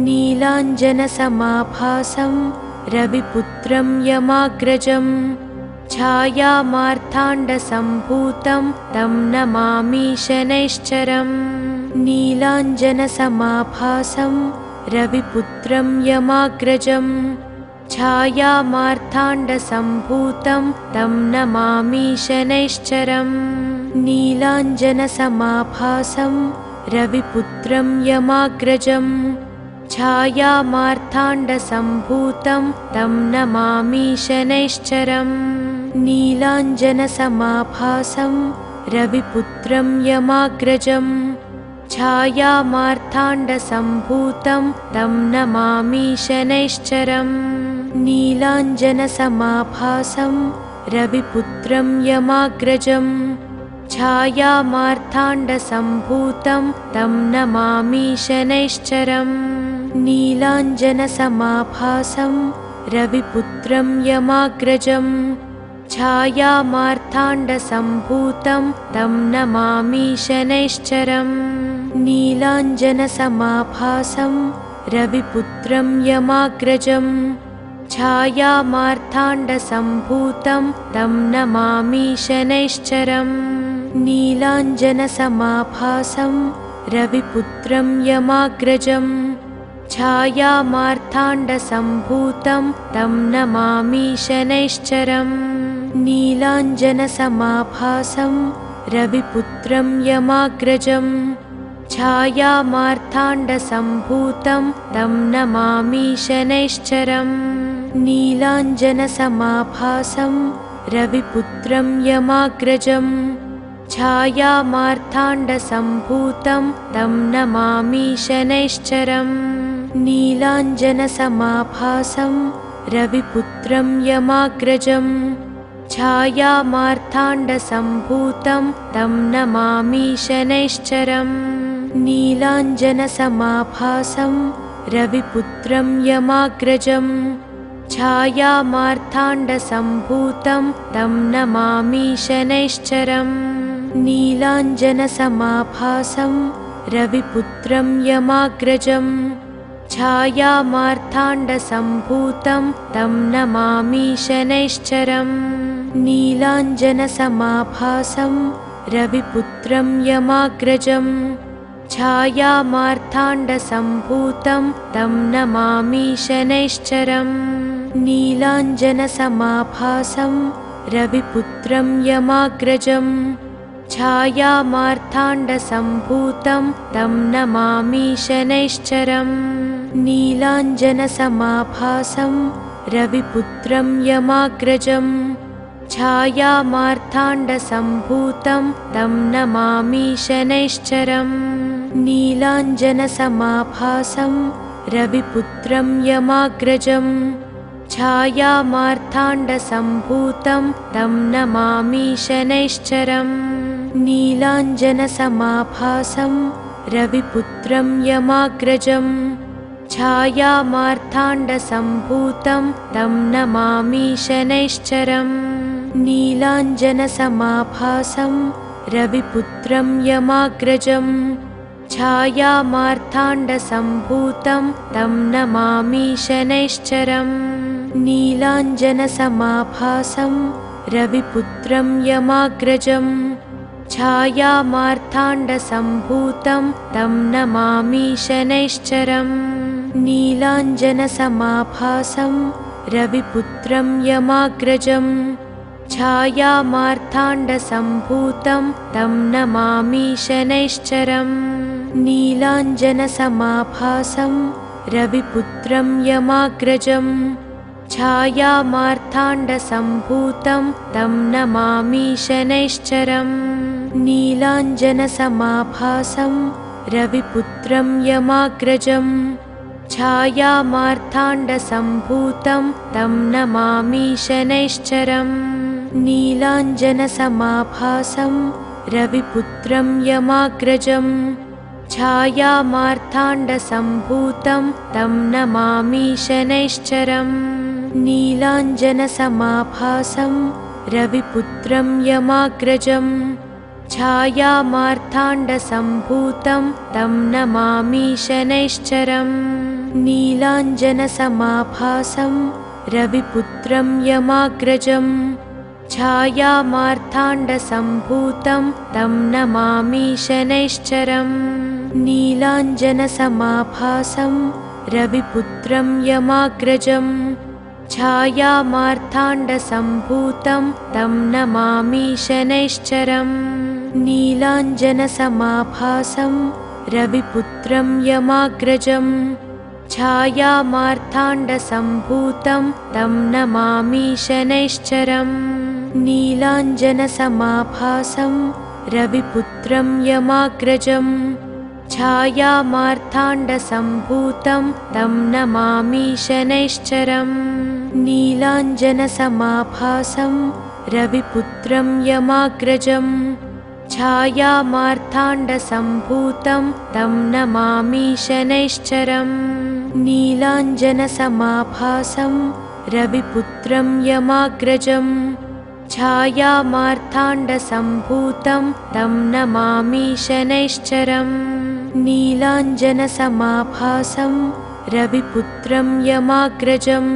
नीलाञ्जनसमाभासं रविपुत्रं यमाग्रजम् छायामार्ताण्डसम्भूतं तं नमामि शनैश्चरम् नीलाञ्जनसमाभासं रविपुत्रं यमाग्रजम् छायामार्ताण्डसम्भूतं तं नमामि शनैश्चरम् नीलाञ्जनसमाभासं रविपुत्रं यमाग्रजम् छायामार्ताण्डसम्भूतं तं नमामि शनैश्चरम् नीलाञ्जनसमाभासं रविपुत्रं यमाग्रजम् छायामार्ताण्डसम्भूतं तं नमामि शनैश्चरम् नीलाञ्जनसमाभासं रविपुत्रं यमाग्रजम् छायामार्ताण्डसम्भूतं तं नमामि शनैश्चरम् नीलाञ्जनसमाभासं रविपुत्रं यमाग्रजम् छायामार्ताण्डसम्भूतं तं नमामि शनैश्चरम् नीलाञ्जनसमाभासं रविपुत्रं यमाग्रजम् छायामार्ताण्डसम्भूतं तं नमामि शनैश्चरम् नीलाञ्जनसमाभासं रविपुत्रं यमाग्रजम् छायामार्ताण्डसम्भूतं तं नमामि शनैश्चरम् नीलाञ्जनसमाभासं रविपुत्रं यमाग्रजम् छायामार्ताण्डसम्भूतं तं नमामि शनैश्चरम् नीलाञ्जनसमाभासं रविपुत्रं यमाग्रजम् छायामार्ताण्डसम्भूतं तं नमामि शनैश्चरम् नीलाञ्जनसमाभासं रविपुत्रं यमाग्रजम् छायामार्ताण्डसम्भूतं तं नमामि शनैश्चरम् नीलाञ्जनसमाभासं रविपुत्रं यमाग्रजम् छायामार्ताण्डसम्भूतं तं नमामि शनैश्चरम् नीलाञ्जनसमाभासं रविपुत्रं यमाग्रजम् छायामार्ताण्डसम्भूतं तं नमामि शनैश्चरम् नीलाञ्जनसमाभासं रविपुत्रं यमाग्रजम् छायामार्ताण्डसम्भूतं तं नमामि शनैश्चरम् नीलाञ्जनसमाभासं रविपुत्रं यमाग्रजम् छायामार्ताण्डसम्भूतं तं नमामि शनैश्चरम् नीलाञ्जनसमाभासं रविपुत्रं यमाग्रजम् छायामार्ताण्डसम्भूतं तं नमामि शनैश्चरम् नीलाञ्जनसमाभासं रविपुत्रं यमाग्रजम् छायामार्ताण्डसम्भूतं तं नमामि शनैश्चरम् नीलाञ्जनसमाभासं रविपुत्रं यमाग्रजम् छायामार्ताण्डसम्भूतं तं नमामि शनैश्चरम् नीलाञ्जनसमाभासं रविपुत्रं यमाग्रजम् छायामार्ताण्डसम्भूतं तं नमामि शनैश्चरम् नीलाञ्जनसमाभासं रविपुत्रं यमाग्रजम् छायामार्ताण्डसम्भूतं तं नमामि शनैश्चरम् नीलाञ्जनसमाभासं रविपुत्रं यमाग्रजम् छायामार्ताण्डसम्भूतं तं नमामि शनैश्चरम् नीलाञ्जनसमाभासं रविपुत्रं यमाग्रजम् छायामार्ताण्डसम्भूतं तं नमामि शनैश्चरम् नीलाञ्जनसमाभासं रविपुत्रं यमाग्रजम् छायामार्ताण्डसम्भूतं तं नमामि शनैश्चरम् नीलाञ्जनसमाभासं रविपुत्रं यमाग्रजम् छायामार्ताण्डसम्भूतं तं नमामि शनैश्चरम् नीलाञ्जनसमाभासं रविपुत्रं यमाग्रजम् छायामार्ताण्डसम्भूतं तं नमामि शनैश्चरम् नीलाञ्जनसमाभासं रविपुत्रं यमाग्रजम् छायामार्ताण्डसम्भूतं तं नमामि शनैश्चरम् नीलाञ्जनसमाभासं रविपुत्रं यमाग्रजम् छायामार्ताण्डसम्भूतं तं नमामि शनैश्चरम् नीलाञ्जनसमाभासं रविपुत्रं यमाग्रजम् छायामार्ताण्डसम्भूतं तं नमामि शनैश्चरम् नीलाञ्जनसमाभासं रविपुत्रं यमाग्रजम् छायामार्ताण्डसम्भूतं तं नमामि शनैश्चरम् नीलाञ्जनसमाभासं रविपुत्रं यमाग्रजम् छायामार्ताण्डसम्भूतं तं नमामि शनैश्चरम् नीलाञ्जनसमाभासं रविपुत्रं यमाग्रजम् छायामार्ताण्डसम्भूतं तं नमामि शनैश्चरम् नीलाञ्जनसमाभासं रविपुत्रं यमाग्रजम्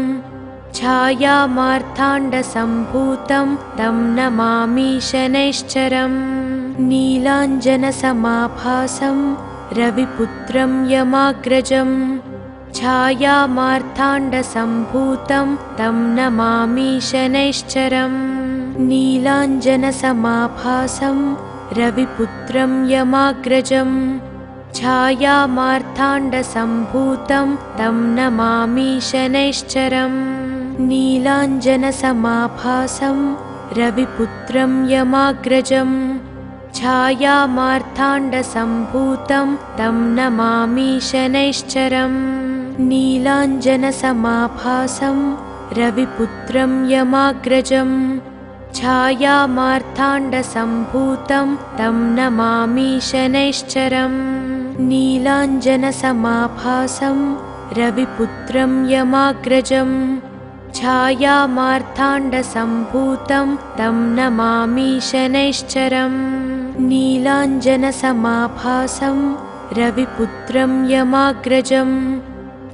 छायामार्ताण्डसम्भूतं तं नमामि शनैश्चरम् नीलाञ्जनसमाभासं रविपुत्रं यमाग्रजम् छायामार्ताण्डसम्भूतं तं नमामि शनैश्चरम् नीलाञ्जनसमाभासं रविपुत्रं यमाग्रजम् छायामार्ताण्डसम्भूतं तं नमामि शनैश्चरम् नीलाञ्जनसमाभासं रविपुत्रं यमाग्रजम् छायामार्ताण्डसम्भूतं तं नमामि शनैश्चरम् नीलाञ्जनसमाभासं रविपुत्रं यमाग्रजम् छायामार्ताण्डसम्भूतं तं नमामि शनैश्चरम् नीलाञ्जनसमाभासं रविपुत्रं यमाग्रजम् छायामार्ताण्डसम्भूतं तं नमामि शनैश्चरम् नीलाञ्जनसमाभासं रविपुत्रं यमाग्रजम्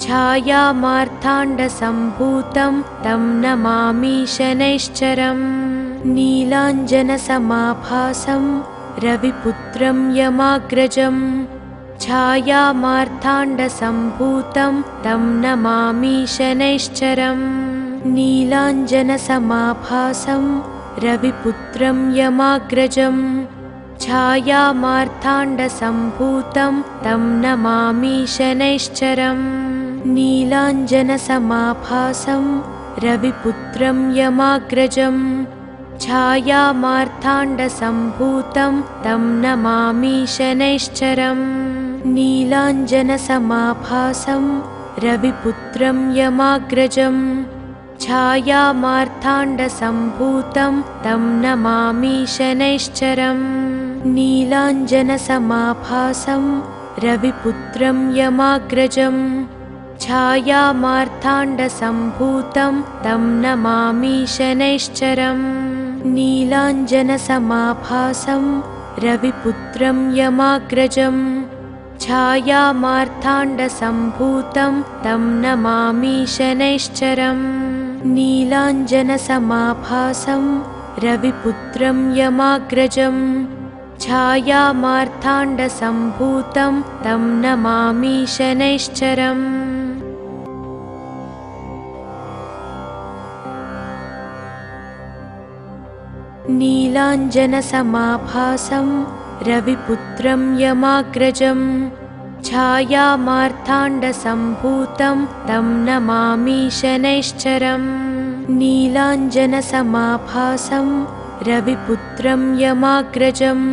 छायामार्ताण्डसम्भूतं तं नमामि शनैश्चरम् नीलाञ्जनसमाभासं रविपुत्रं यमाग्रजम् छायामार्ताण्डसम्भूतं तं नमामि शनैश्चरम् नीलाञ्जनसमाभासं रविपुत्रं यमाग्रजम् छायामार्ताण्डसम्भूतं तं नमामि शनैश्चरम् नीलाञ्जनसमाभासं रविपुत्रं यमाग्रजम् छायामार्ताण्डसम्भूतं तं नमामि शनैश्चरम् नीलाञ्जनसमाभासं रविपुत्रं यमाग्रजम् छायामार्ताण्डसम्भूतं तं नमामि शनैश्चरम् नीलाञ्जनसमाभासं रविपुत्रं यमाग्रजम् छायामार्ताण्डसम्भूतं तं नमामि शनैश्चरम् नीलाञ्जनसमाभासं रविपुत्रं यमाग्रजम् छायामार्ताण्डसम्भूतं तं नमामि शनैश्चरम् नीलाञ्जनसमाभासं रविपुत्रं यमाग्रजम् छायामार्ताण्डसम्भूतं तं नमामि शनैश्चरम् नीलाञ्जनसमाभासं रविपुत्रं यमाग्रजम् छायामार्ताण्डसम्भूतं तं नमामि शनैश्चरम् नीलाञ्जनसमाभासं रविपुत्रं यमाग्रजम्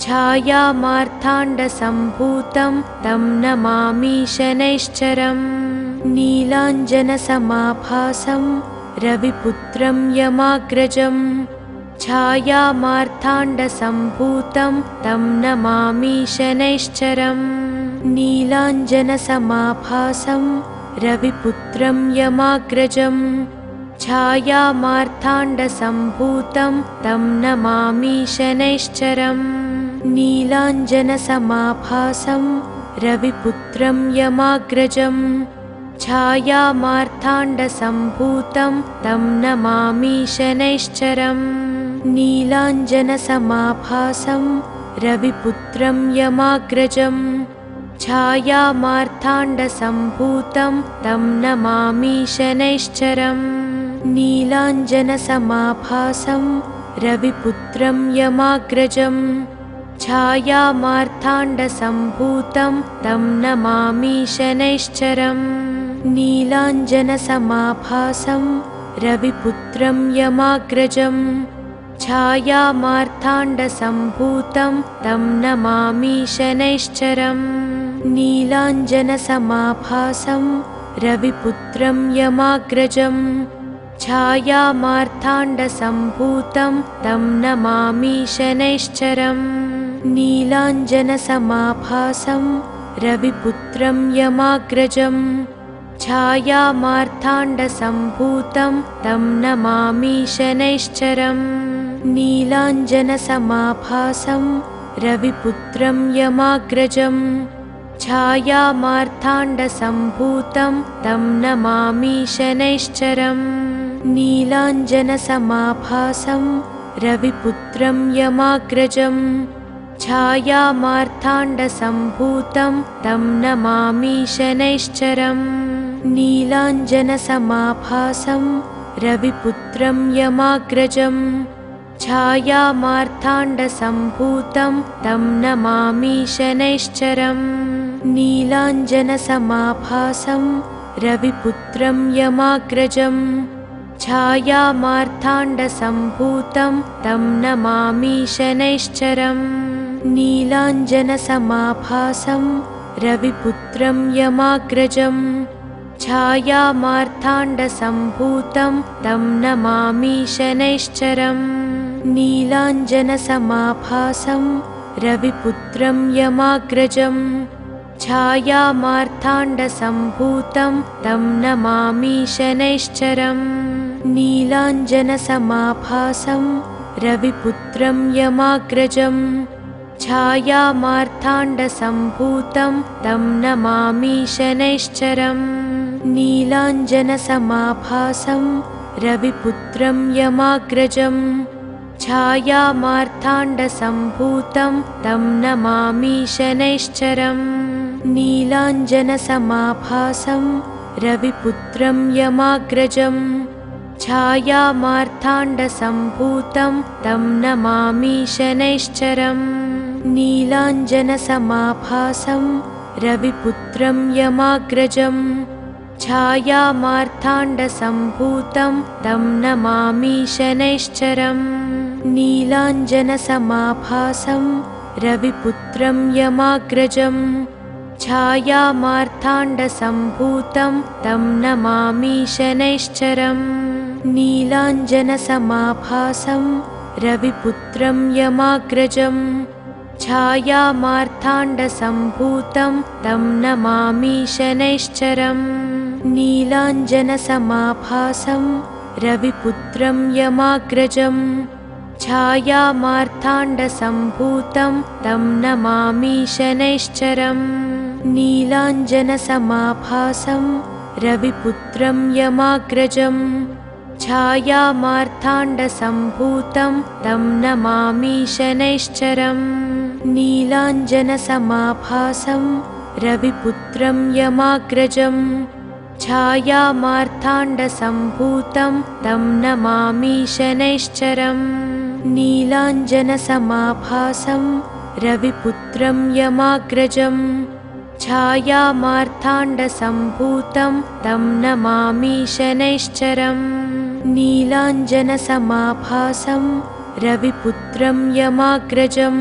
छायामार्ताण्डसम्भूतं तं नमामि शनैश्चरम् नीलाञ्जनसमाभासं रविपुत्रं यमाग्रजम् छायामार्ताण्डसम्भूतं तं नमामि शनैश्चरम् नीलाञ्जनसमाभासं रविपुत्रं यमाग्रजम् छायामार्ताण्डसम्भूतं तं नमामि शनैश्चरम् नीलाञ्जनसमाभासं रविपुत्रं यमाग्रजम् छायामार्ताण्डसम्भूतं तं नमामि शनैश्चरम् नीलाञ्जनसमाभासं रविपुत्रं यमाग्रजम् छायामार्ताण्डसम्भूतं तं नमामि शनैश्चरम् नीलाञ्जनसमाभासं रविपुत्रं यमाग्रजम् छायामार्ताण्डसम्भूतं तं नमामि शनैश्चरम् नीलाञ्जनसमाभासं रविपुत्रं यमाग्रजम् छायामार्ताण्डसम्भूतं तं नमामि शनैश्चरम् नीलाञ्जनसमाभासं रविपुत्रं यमाग्रजं छायामार्ताण्डसम्भूतं तं नमामि शनैश्चरम् नीलाञ्जनसमाभासं रविपुत्रं यमाग्रजं छायामार्ताण्डसम्भूतं तं नमामि शनैश्चरम् नीलाञ्जनसमाभासं रविपुत्रं यमाग्रजं छायामार्ताण्डसम्भूतं तं नमामि शनैश्चरम् नीलाञ्जनसमाभासं रविपुत्रं यमाग्रजं छायामार्ताण्डसम्भूतं तं नमामि शनैश्चरम् नीलाञ्जनसमाभासं रविपुत्रं यमाग्रजं छायामार्ताण्डसम्भूतं तं नमामि शनैश्चरम् नीलाञ्जनसमाभासं रविपुत्रं यमाग्रजं छायामार्ताण्डसम्भूतं तं नमामि शनैश्चरम् नीलाञ्जनसमाभासं रविपुत्रं यमाग्रजं छायामार्ताण्डसम्भूतं तं नमामि शनैश्चरम् नीलाञ्जनसमाभासं रविपुत्रं यमाग्रजं छायामार्ताण्डसम्भूतं तं नमामि शनैश्चरम् नीलाञ्जनसमाभासं रविपुत्रं यमाग्रजं छायामार्ताण्डसम्भूतं तं नमामि शनैश्चरम् नीलाञ्जनसमाभासं रविपुत्रं यमाग्रजं छायामार्ताण्डसम्भूतं तं नमामि शनैश्चरम् नीलाञ्जनसमाभासं रविपुत्रं यमाग्रजं छायामार्ताण्डसम्भूतं तं नमामि शनैश्चरम् नीलाञ्जनसमाभासं रविपुत्रं यमाग्रजं छायामार्ताण्डसम्भूतं तं नमामि शनैश्चरम् नीलाञ्जनसमाभासं रविपुत्रं यमाग्रजं छायामार्ताण्डसम्भूतं तं नमामि शनैश्चरम् नीलाञ्जनसमाभासं रविपुत्रं यमाग्रजं छायामार्ताण्डसम्भूतं तं नमामि शनैश्चरम् नीलाञ्जनसमाभासं रविपुत्रं यमाग्रजं छायामार्ताण्डसम्भूतं तं नमामि शनैश्चरम् नीलाञ्जनसमाभासं रविपुत्रं यमाग्रजं छायामार्ताण्डसम्भूतं तं नमामि शनैश्चरम् नीलाञ्जनसमाभासं रविपुत्रं यमाग्रजं छायामार्ताण्डसम्भूतं तं नमामि शनैश्चरम् नीलाञ्जनसमाभासं रविपुत्रं यमाग्रजं छायामार्ताण्डसम्भूतं तं नमामि शनैश्चरम् नीलाञ्जनसमाभासं रविपुत्रं यमाग्रजं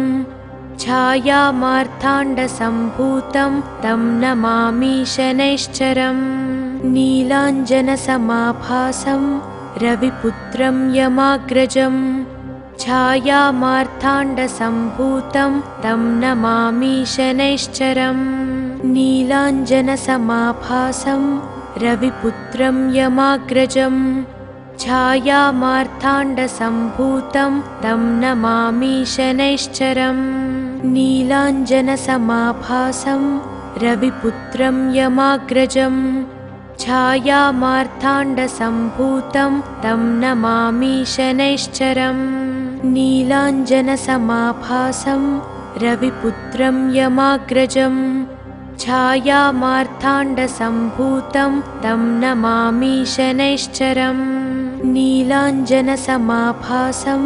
छायामार्ताण्डसम्भूतं तं नमामि शनैश्चरम् नीलाञ्जनसमाभासं रविपुत्रं यमाग्रजं छायामार्ताण्डसम्भूतं तं नमामि शनैश्चरम् नीलाञ्जनसमाभासं रविपुत्रं यमाग्रजं छायामार्ताण्डसम्भूतं तं नमामि शनैश्चरम् नीलाञ्जनसमाभासं रविपुत्रं यमाग्रजं छायामार्ताण्डसम्भूतं तं नमामि शनैश्चरम् नीलाञ्जनसमाभासं रविपुत्रं यमाग्रजं छायामार्ताण्डसम्भूतं तं नमामि शनैश्चरम् नीलाञ्जनसमाभासं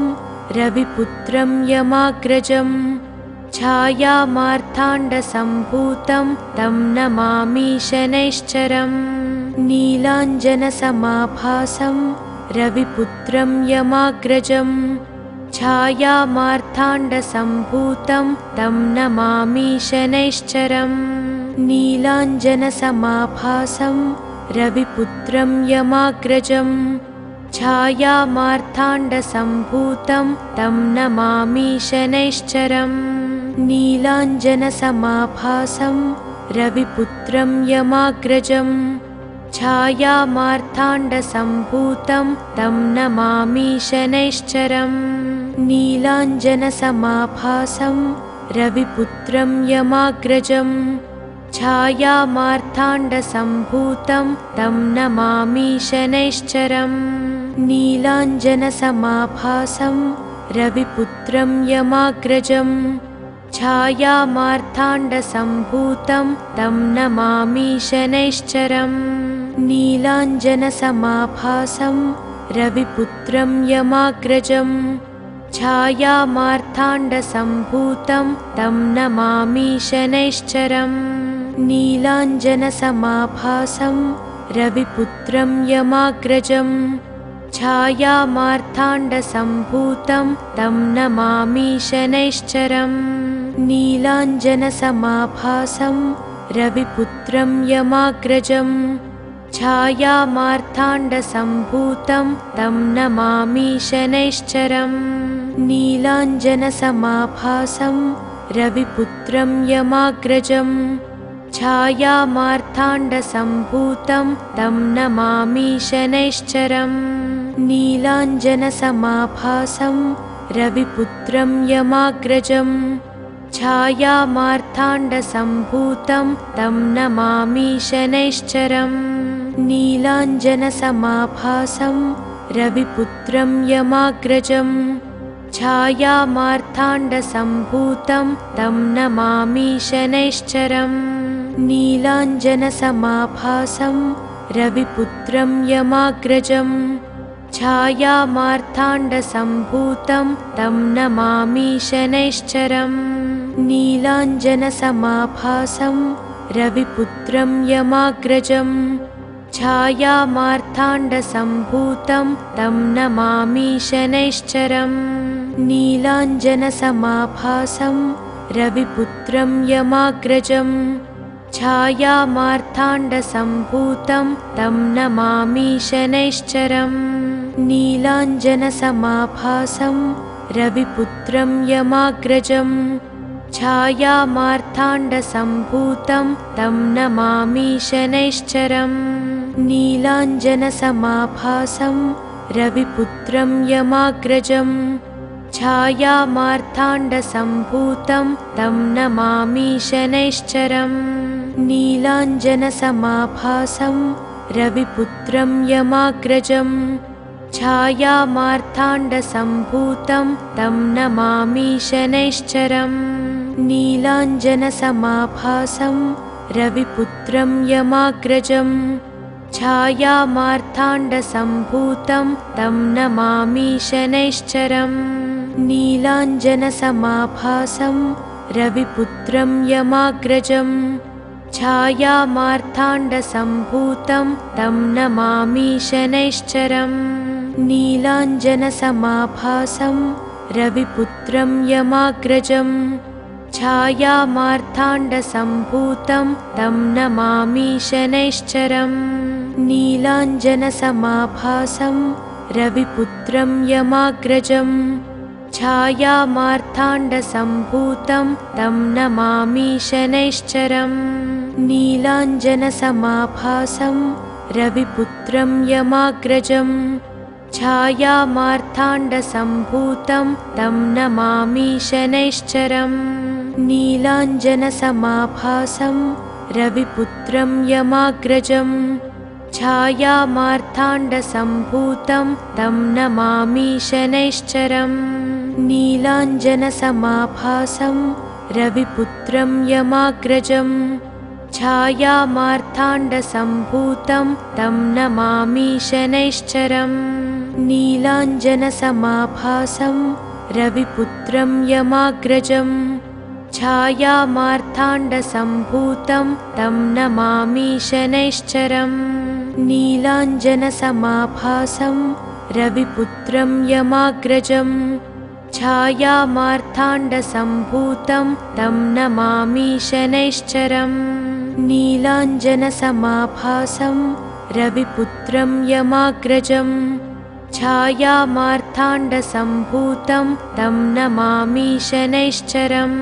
रविपुत्रं यमाग्रजं छायामार्ताण्डसम्भूतं तं नमामि शनैश्चरम् नीलाञ्जनसमाभासं रविपुत्रं यमाग्रजं छायामार्ताण्डसम्भूतं तं नमामि शनैश्चरम् नीलाञ्जनसमाभासं रविपुत्रं यमाग्रजम् छायामार्ताण्डसम्भूतं तं नमामि शनैश्चरम् नीलाञ्जनसमाभासं रविपुत्रं यमाग्रजम् छायामार्ताण्डसम्भूतं तं नमामि शनैश्चरम् नीलाञ्जनसमाभासं रविपुत्रं यमाग्रजम् छायामार्ताण्डसम्भूतं तं नमामि शनैश्चरम् नीलाञ्जनसमाभासं रविपुत्रं यमाग्रजम् छायामार्ताण्डसम्भूतं तं नमामि शनैश्चरम् नीलाञ्जनसमाभासं रविपुत्रं यमाग्रजम् छायामार्ताण्डसम्भूतं तं नमामि शनैश्चरम् नीलाञ्जनसमाभासं रविपुत्रं यमाग्रजम् छायामार्ताण्डसम्भूतं तं नमामि शनैश्चरम् नीलाञ्जनसमाभासं रविपुत्रं यमाग्रजम् छायामार्ताण्डसम्भूतं तं नमामि शनैश्चरम् नीलाञ्जनसमाभासं रविपुत्रं यमाग्रजम् छायामार्ताण्डसम्भूतं तं नमामि शनैश्चरम् नीलाञ्जनसमाभासं रविपुत्रं यमाग्रजम् छायामार्ताण्डसम्भूतं तं नमामि शनैश्चरम् नीलाञ्जनसमाभासं रविपुत्रं यमाग्रजम् छायामार्ताण्डसम्भूतं तं नमामि शनैश्चरम् नीलाञ्जनसमाभासं रविपुत्रं यमाग्रजम् छायामार्ताण्डसम्भूतं तं नमामि शनैश्चरम् नीलाञ्जनसमाभासं रविपुत्रं यमाग्रजम् छायामार्ताण्डसम्भूतं तं नमामि शनैश्चरम् नीलाञ्जनसमाभासं रविपुत्रं यमाग्रजम् छायामार्ताण्डसम्भूतं तं नमामि शनैश्चरम् नीलाञ्जनसमाभासं रविपुत्रं यमाग्रजम् छायामार्ताण्डसम्भूतं तं नमामि शनैश्चरम् नीलाञ्जनसमाभासं रविपुत्रं यमाग्रजम् छायामार्ताण्डसम्भूतं तं नमामि शनैश्चरम् नीलाञ्जनसमाभासं रविपुत्रं यमाग्रजम् छायामार्ताण्डसम्भूतं तं नमामि शनैश्चरम् नीलाञ्जनसमाभासं रविपुत्रं यमाग्रजम् छायामार्ताण्डसम्भूतं तं नमामि शनैश्चरम् नीलाञ्जनसमाभासं रविपुत्रं यमाग्रजम् छायामार्ताण्डसम्भूतं तं नमामि शनैश्चरम् नीलाञ्जनसमाभासं रविपुत्रं यमाग्रजम् छायामार्ताण्डसम्भूतं तं नमामि शनैश्चरम् नीलाञ्जनसमाभासं रविपुत्रं यमाग्रजम् छायामार्ताण्डसम्भूतं तं नमामि शनैश्चरम् नीलाञ्जनसमाभासं रविपुत्रं यमाग्रजम् छायामार्ताण्डसम्भूतं तं नमामि शनैश्चरम् नीलाञ्जनसमाभासं रविपुत्रं यमाग्रजम् छायामार्ताण्डसम्भूतं तं नमामि शनैश्चरम् नीलाञ्जनसमाभासं रविपुत्रं यमाग्रजम् छायामार्ताण्डसम्भूतं तं नमामि शनैश्चरम् नीलाञ्जनसमाभासं रविपुत्रं यमाग्रजम् छायामार्ताण्डसम्भूतं तं नमामि शनैश्चरम् नीलाञ्जनसमाभासं रविपुत्रं यमाग्रजम् छायामार्ताण्डसम्भूतं तं नमामि शनैश्चरम् नीलाञ्जनसमाभासं रविपुत्रं यमाग्रजं छायामार्ताण्डसम्भूतं तं नमामि शनैश्चरम्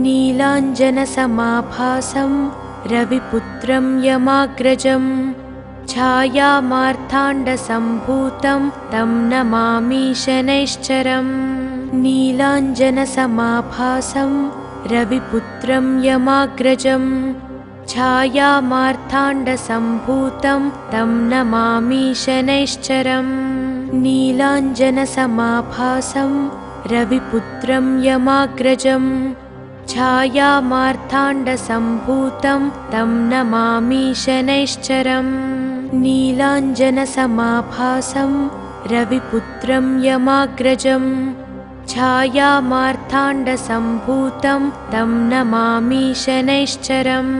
नीलाञ्जनसमाभासं रविपुत्रं यमाग्रजं छायामार्ताण्डसम्भूतं तं नमामि शनैश्चरम् नीलाञ्जनसमाभासं रविपुत्रं यमाग्रजं छायामार्ताण्डसम्भूतं तं नमामि शनैश्चरम् नीलाञ्जनसमाभासं रविपुत्रं यमाग्रजं छायामार्ताण्डसम्भूतं तं नमामि शनैश्चरम् नीलाञ्जनसमाभासं रविपुत्रं यमाग्रजं छायामार्ताण्डसम्भूतं तं नमामि शनैश्चरम्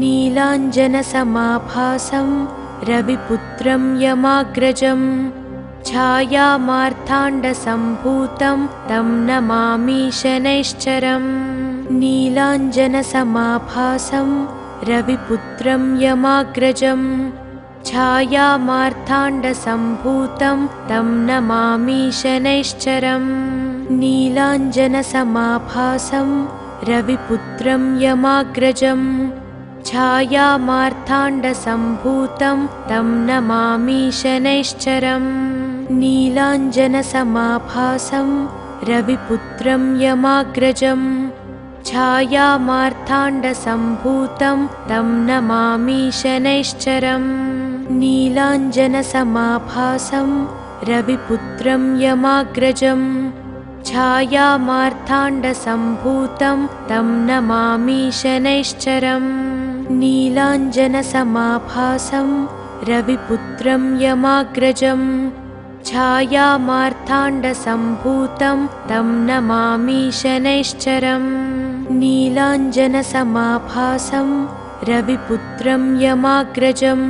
नीलाञ्जनसमाभासं रविपुत्रं यमाग्रजं छायामार्ताण्डसम्भूतं तं नमामि शनैश्चरम् नीलाञ्जनसमाभासं रविपुत्रं यमाग्रजं छायामार्ताण्डसम्भूतं तं नमामि शनैश्चरम् नीलाञ्जनसमाभासं रविपुत्रं यमाग्रजं छायामार्ताण्डसम्भूतं तं नमामि शनैश्चरम् नीलाञ्जनसमाभासं रविपुत्रं यमाग्रजं छायामार्ताण्डसम्भूतं तं नमामि शनैश्चरम् नीलाञ्जनसमाभासं रविपुत्रं यमाग्रजं छायामार्ताण्डसम्भूतं तं नमामि शनैश्चरम् नीलाञ्जनसमाभासं रविपुत्रं यमाग्रजं छायामार्ताण्डसम्भूतं तं नमामि शनैश्चरम् नीलाञ्जनसमाभासं रविपुत्रं यमाग्रजं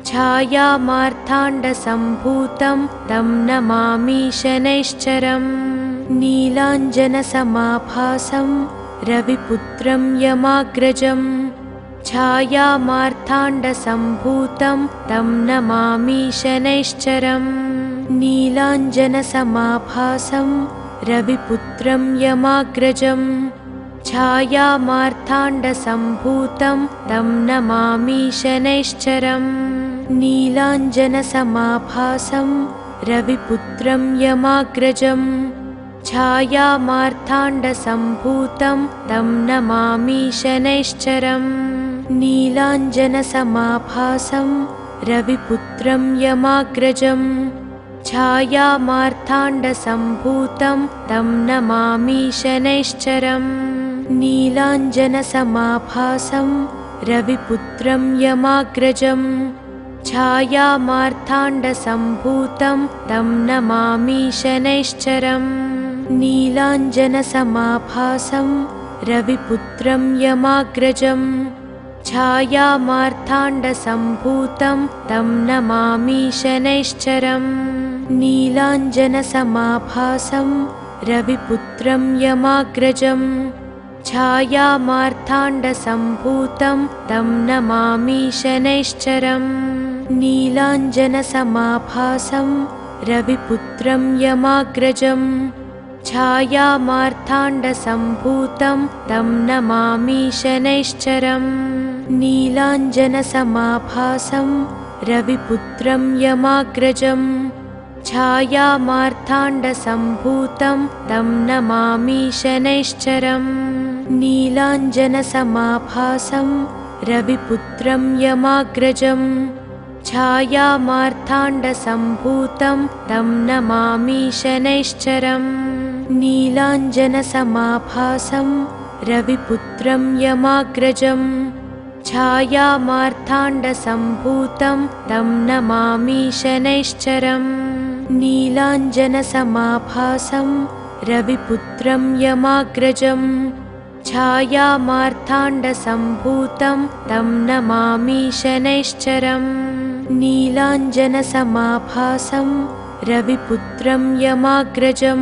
छायामार्ताण्डसम्भूतं तं नमामि शनैश्चरम् नीलाञ्जनसमाभासं रविपुत्रं यमाग्रजं छायामार्ताण्डसम्भूतं तं नमामि शनैश्चरम् नीलाञ्जनसमाभासं रविपुत्रं यमाग्रजं छायामार्ताण्डसम्भूतं तं नमामि शनैश्चरम् नीलाञ्जनसमाभासं रविपुत्रं यमाग्रजं छायामार्ताण्डसम्भूतं तं नमामि शनैश्चरम् नीलाञ्जनसमाभासं रविपुत्रं यमाग्रजं छायामार्ताण्डसम्भूतं तं नमामि शनैश्चरम् नीलाञ्जनसमाभासं रविपुत्रं यमाग्रजं छायामार्ताण्डसम्भूतं तं नमामि शनैश्चरम् नीलाञ्जनसमाभासं रविपुत्रं यमाग्रजं छायामार्ताण्डसम्भूतं तं नमामि शनैश्चरम् नीलाञ्जनसमाभासं रविपुत्रं यमाग्रजं छायामार्ताण्डसम्भूतं तं नमामि शनैश्चरम् नीलाञ्जनसमाभासं रविपुत्रं यमाग्रजं छायामार्ताण्डसम्भूतं तं नमामि शनैश्चरम् नीलाञ्जनसमाभासं रविपुत्रं यमाग्रजं छायामार्ताण्डसम्भूतं तं नमामि शनैश्चरम् नीलाञ्जनसमाभासं रविपुत्रं यमाग्रजं छायामार्ताण्डसम्भूतं तं नमामि शनैश्चरम् नीलाञ्जनसमाभासं रविपुत्रं यमाग्रजं छायामार्ताण्डसम्भूतं तं नमामि शनैश्चरम् नीलाञ्जनसमाभासं रविपुत्रं यमाग्रजं छायामार्ताण्डसम्भूतं तं नमामि शनैश्चरम् नीलाञ्जनसमाभासं रविपुत्रं यमाग्रजं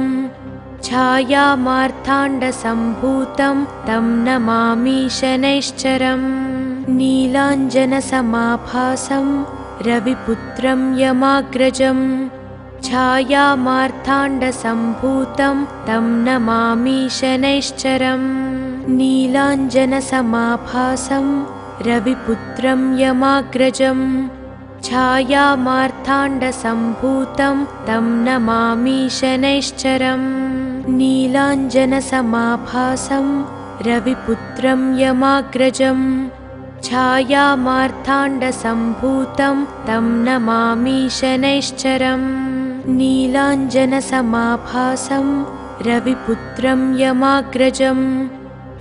छायामार्ताण्डसम्भूतं तं नमामि शनैश्चरम् नीलाञ्जनसमाभासं रविपुत्रं यमाग्रजम् छायामार्ताण्डसम्भूतं तं नमामि शनैश्चरम् नीलाञ्जनसमाभासं रविपुत्रं यमाग्रजम् छायामार्ताण्डसम्भूतं तं नमामि शनैश्चरम् नीलाञ्जनसमाभासं रविपुत्रं यमाग्रजम् छायामार्ताण्डसम्भूतं तं नमामि शनैश्चरम् नीलाञ्जनसमाभासं रविपुत्रं यमाग्रजम्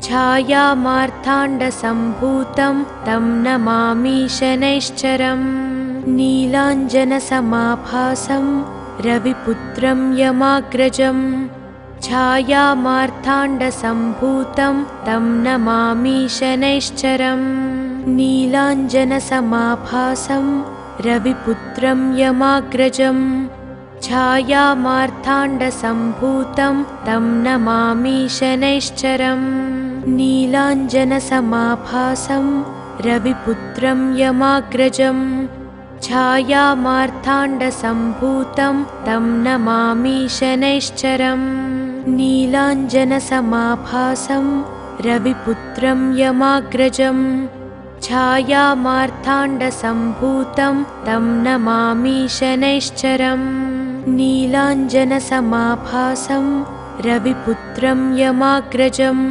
छायामार्ताण्डसम्भूतं तं नमामि शनैश्चरम् नीलाञ्जनसमाभासं रविपुत्रं यमाग्रजम् छायामार्ताण्डसम्भूतं तं नमामि शनैश्चरम् नीलाञ्जनसमाभासं रविपुत्रं यमाग्रजम् छायामार्ताण्डसम्भूतं तं नमामि शनैश्चरम् नीलाञ्जनसमाभासं रविपुत्रं यमाग्रजम् छायामार्ताण्डसम्भूतं तं नमामि शनैश्चरम् नीलाञ्जनसमाभासं रविपुत्रं यमाग्रजम् छायामार्ताण्डसम्भूतं तं नमामि शनैश्चरम् नीलाञ्जनसमाभासं रविपुत्रं यमाग्रजम्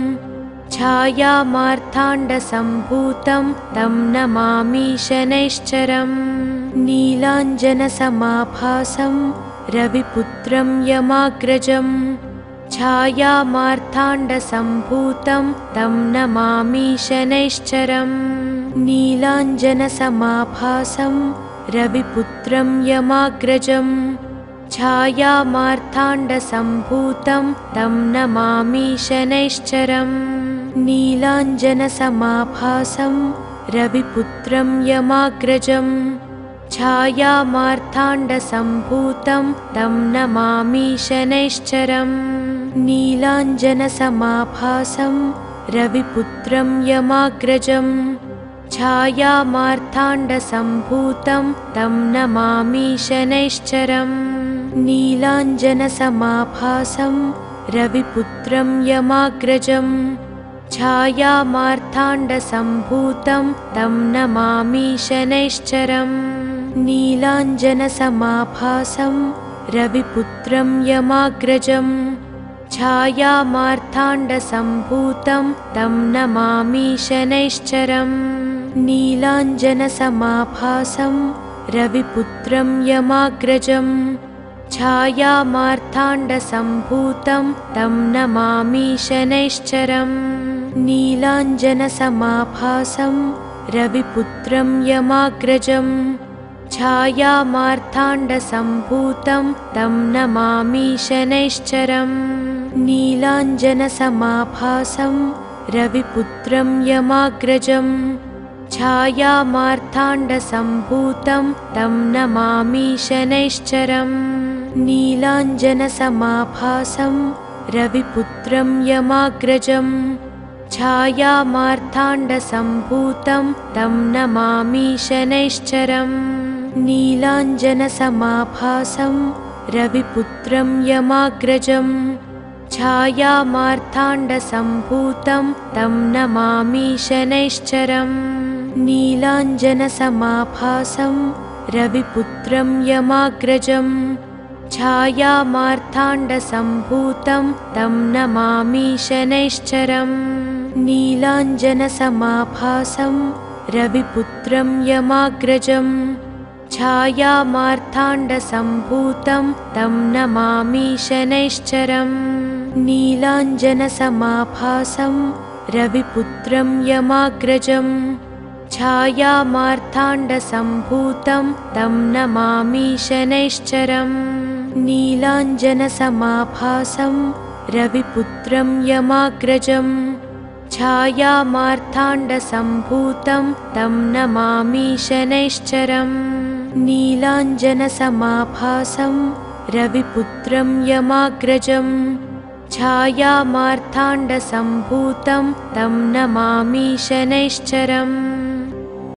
छायामार्ताण्डसम्भूतं तं नमामि शनैश्चरम् नीलाञ्जनसमाभासं रविपुत्रं यमाग्रजम् छायामार्ताण्डसम्भूतं तं नमामि शनैश्चरम् नीलाञ्जनसमाभासं रविपुत्रं यमाग्रजम् छायामार्ताण्डसम्भूतं तं नमामि शनैश्चरम् नीलाञ्जनसमाभासं रविपुत्रं यमाग्रजम् छायामार्ताण्डसम्भूतं तं नमामि शनैश्चरम् नीलाञ्जनसमाभासं रविपुत्रं यमाग्रजम् छायामार्ताण्डसम्भूतं तं नमामि शनैश्चरम् नीलाञ्जनसमाभासं रविपुत्रं यमाग्रजम् छायामार्ताण्डसम्भूतं तं नमामि शनैश्चरम् नीलाञ्जनसमाभासं रविपुत्रं यमाग्रजम् छायामार्ताण्डसम्भूतं तं नमामि शनैश्चरम् नीलाञ्जनसमाभासं रविपुत्रं यमाग्रजम् छायामार्ताण्डसम्भूतं तं नमामि शनैश्चरम् नीलाञ्जनसमाभासं रविपुत्रं यमाग्रजम् छायामार्ताण्डसम्भूतं तं नमामि शनैश्चरम् नीलाञ्जनसमाभासं रविपुत्रं यमाग्रजम् छायामार्ताण्डसम्भूतं तं नमामि शनैश्चरम् नीलाञ्जनसमाभासं रविपुत्रं यमाग्रजम् छायामार्ताण्डसम्भूतं तं नमामि शनैश्चरम् नीलाञ्जनसमाभासं रविपुत्रं यमाग्रजम् छायामार्ताण्डसम्भूतं तं नमामि शनैश्चरम् नीलाञ्जनसमाभासं रविपुत्रं यमाग्रजम् छायामार्ताण्डसम्भूतं तं नमामि शनैश्चरम् नीलाञ्जनसमाभासं रविपुत्रं यमाग्रजम् छायामार्ताण्डसम्भूतं तं नमामि शनैश्चरम् नीलाञ्जनसमाभासं रविपुत्रं यमाग्रजम् छायामार्ताण्डसम्भूतं तं नमामि शनैश्चरम् नीलाञ्जनसमाभासं रविपुत्रं यमाग्रजम् छायामार्ताण्डसम्भूतं तं नमामि शनैश्चरम् नीलाञ्जनसमाभासं रविपुत्रं यमाग्रजम् छायामार्ताण्डसम्भूतं तं नमामि शनैश्चरम्।